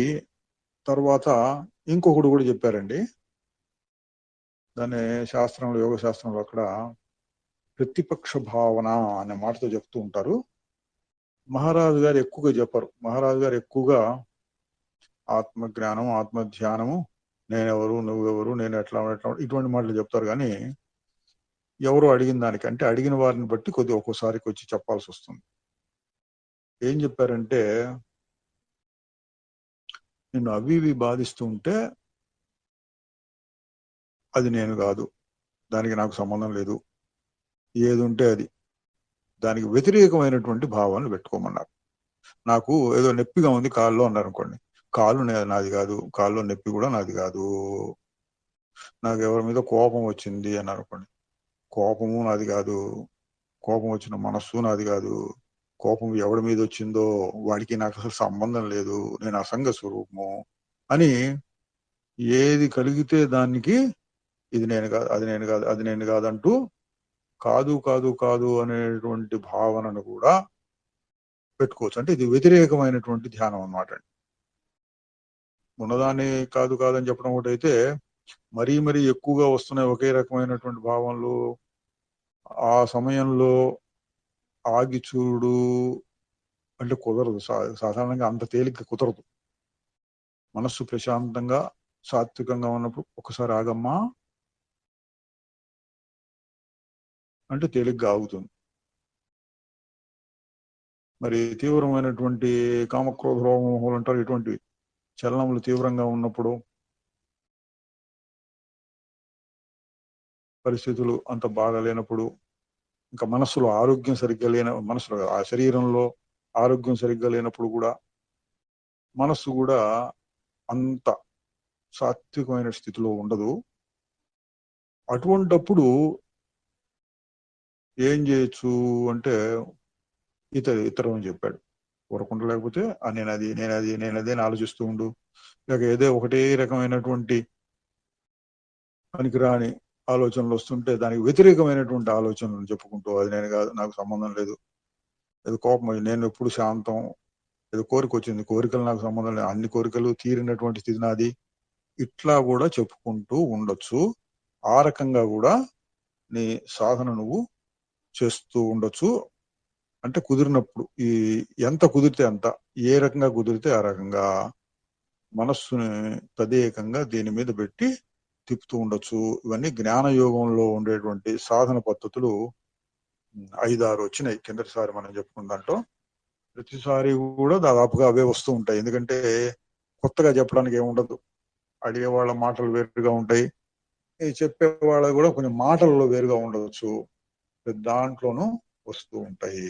తర్వాత ఇంకొకటి కూడా చెప్పారండి. దాన్ని శాస్త్రంలో, యోగ శాస్త్రంలో అక్కడ ప్రతిపక్ష భావన అనే మాటతో చెప్తూ ఉంటారు. మహారాజు గారు ఎక్కువగా చెప్పరు. మహారాజు గారు ఎక్కువగా ఆత్మజ్ఞానం, ఆత్మధ్యానము, నేనెవరు, నువ్వెవరు, నేను ఎట్లా ఇటువంటి మాటలు చెప్తారు. కానీ ఎవరు అడిగిన దానికి, అంటే అడిగిన వారిని బట్టి కొద్దిగా ఒక్కోసారికి వచ్చి చెప్పాల్సి వస్తుంది. ఏం చెప్పారంటే, నిన్ను అవి ఇవి బాధిస్తూ ఉంటే అది నేను కాదు, దానికి నాకు సంబంధం లేదు, ఏది ఉంటే అది, దానికి వ్యతిరేకమైనటువంటి భావాలను పెట్టుకోమన్నారు. నాకు ఏదో నొప్పిగా ఉంది కాల్లో అన్నారు అనుకోండి, కాళ్ళు నాది కాదు, కాల్లో నొప్పి కూడా నాది కాదు. నాకు ఎవరి మీద కోపం వచ్చింది అని అనుకోండి, కోపము నాది కాదు, కోపం వచ్చిన మనస్సు నాది కాదు, కోపం ఎవడి మీద వచ్చిందో వాడికి నాకు అసలు సంబంధం లేదు, నేను అసంగ స్వరూపము అని ఏది కలిగితే దానికి ఇది నేను కాదు, అది నేను కాదు, అది నేను కాదంటూ కాదు కాదు కాదు అనేటువంటి భావనను కూడా పెట్టుకోవచ్చు. అంటే ఇది వ్యతిరేకమైనటువంటి ధ్యానం అన్నమాట. ఉన్నదాన్ని కాదు కాదని చెప్పడం ఒకటైతే, మరీ మరీ ఎక్కువగా వస్తున్నాయి ఒకే రకమైనటువంటి భావనలు, ఆ సమయంలో ఆగి చూడు అంటే కుదరదు. సాధారణంగా అంత తేలిక కుదరదు. మనస్సు ప్రశాంతంగా సాత్వికంగా ఉన్నప్పుడు ఒకసారి ఆగమ్మా అంటే తేలిగ్గా ఆగుతుంది. మరి తీవ్రమైనటువంటి కామక్రోధ రోమోహాలు అంటారు, ఇటువంటి చలనములు తీవ్రంగా ఉన్నప్పుడు, పరిస్థితులు అంత బాగా లేనప్పుడు, ఇంకా మనస్సులో ఆరోగ్యం సరిగ్గా మనసులో ఆ శరీరంలో ఆరోగ్యం సరిగ్గా లేనప్పుడు కూడా మనస్సు కూడా అంత సాత్వికమైన స్థితిలో ఉండదు. అటువంటప్పుడు ఏం చేయొచ్చు అంటే ఇతరం అని చెప్పాడు. ఊరకుండా లేకపోతే నేనదే అని ఆలోచిస్తూ ఉండు, లేక ఏదో ఒకటే రకమైనటువంటి పనికిరాని ఆలోచనలు వస్తుంటే దానికి వ్యతిరేకమైనటువంటి ఆలోచనలు చెప్పుకుంటూ, అది నేను కాదు, నాకు సంబంధం లేదు, ఏదో కోపం, నేను ఎప్పుడు శాంతం, ఏదో కోరిక వచ్చింది, కోరికలు నాకు సంబంధం లేదు, అన్ని కోరికలు తీరినటువంటి స్థితి నాది, ఇట్లా కూడా చెప్పుకుంటూ ఉండొచ్చు. ఆ రకంగా కూడా నీ సాధన నువ్వు చేస్తూ ఉండొచ్చు. అంటే కుదిరినప్పుడు, ఎంత కుదిరితే అంత, ఏ రకంగా కుదిరితే ఆ రకంగా మనస్సుని తదేకంగా దీని మీద పెట్టి తిప్పుతూ ఉండొచ్చు. ఇవన్నీ జ్ఞాన యోగంలో ఉండేటువంటి సాధన పద్ధతులు 5-6 వచ్చినాయి కిందటిసారి మనం చెప్పుకున్న దాంట్లో. ప్రతిసారి కూడా దాదాపుగా అవే వస్తూ ఉంటాయి. ఎందుకంటే కొత్తగా చెప్పడానికి ఏముండదు. అడిగే వాళ్ళ మాటలు వేరుగా ఉంటాయి, చెప్పే వాళ్ళ కూడా కొన్ని మాటల్లో వేరుగా ఉండవచ్చు, దాంట్లోనూ వస్తూ ఉంటాయి.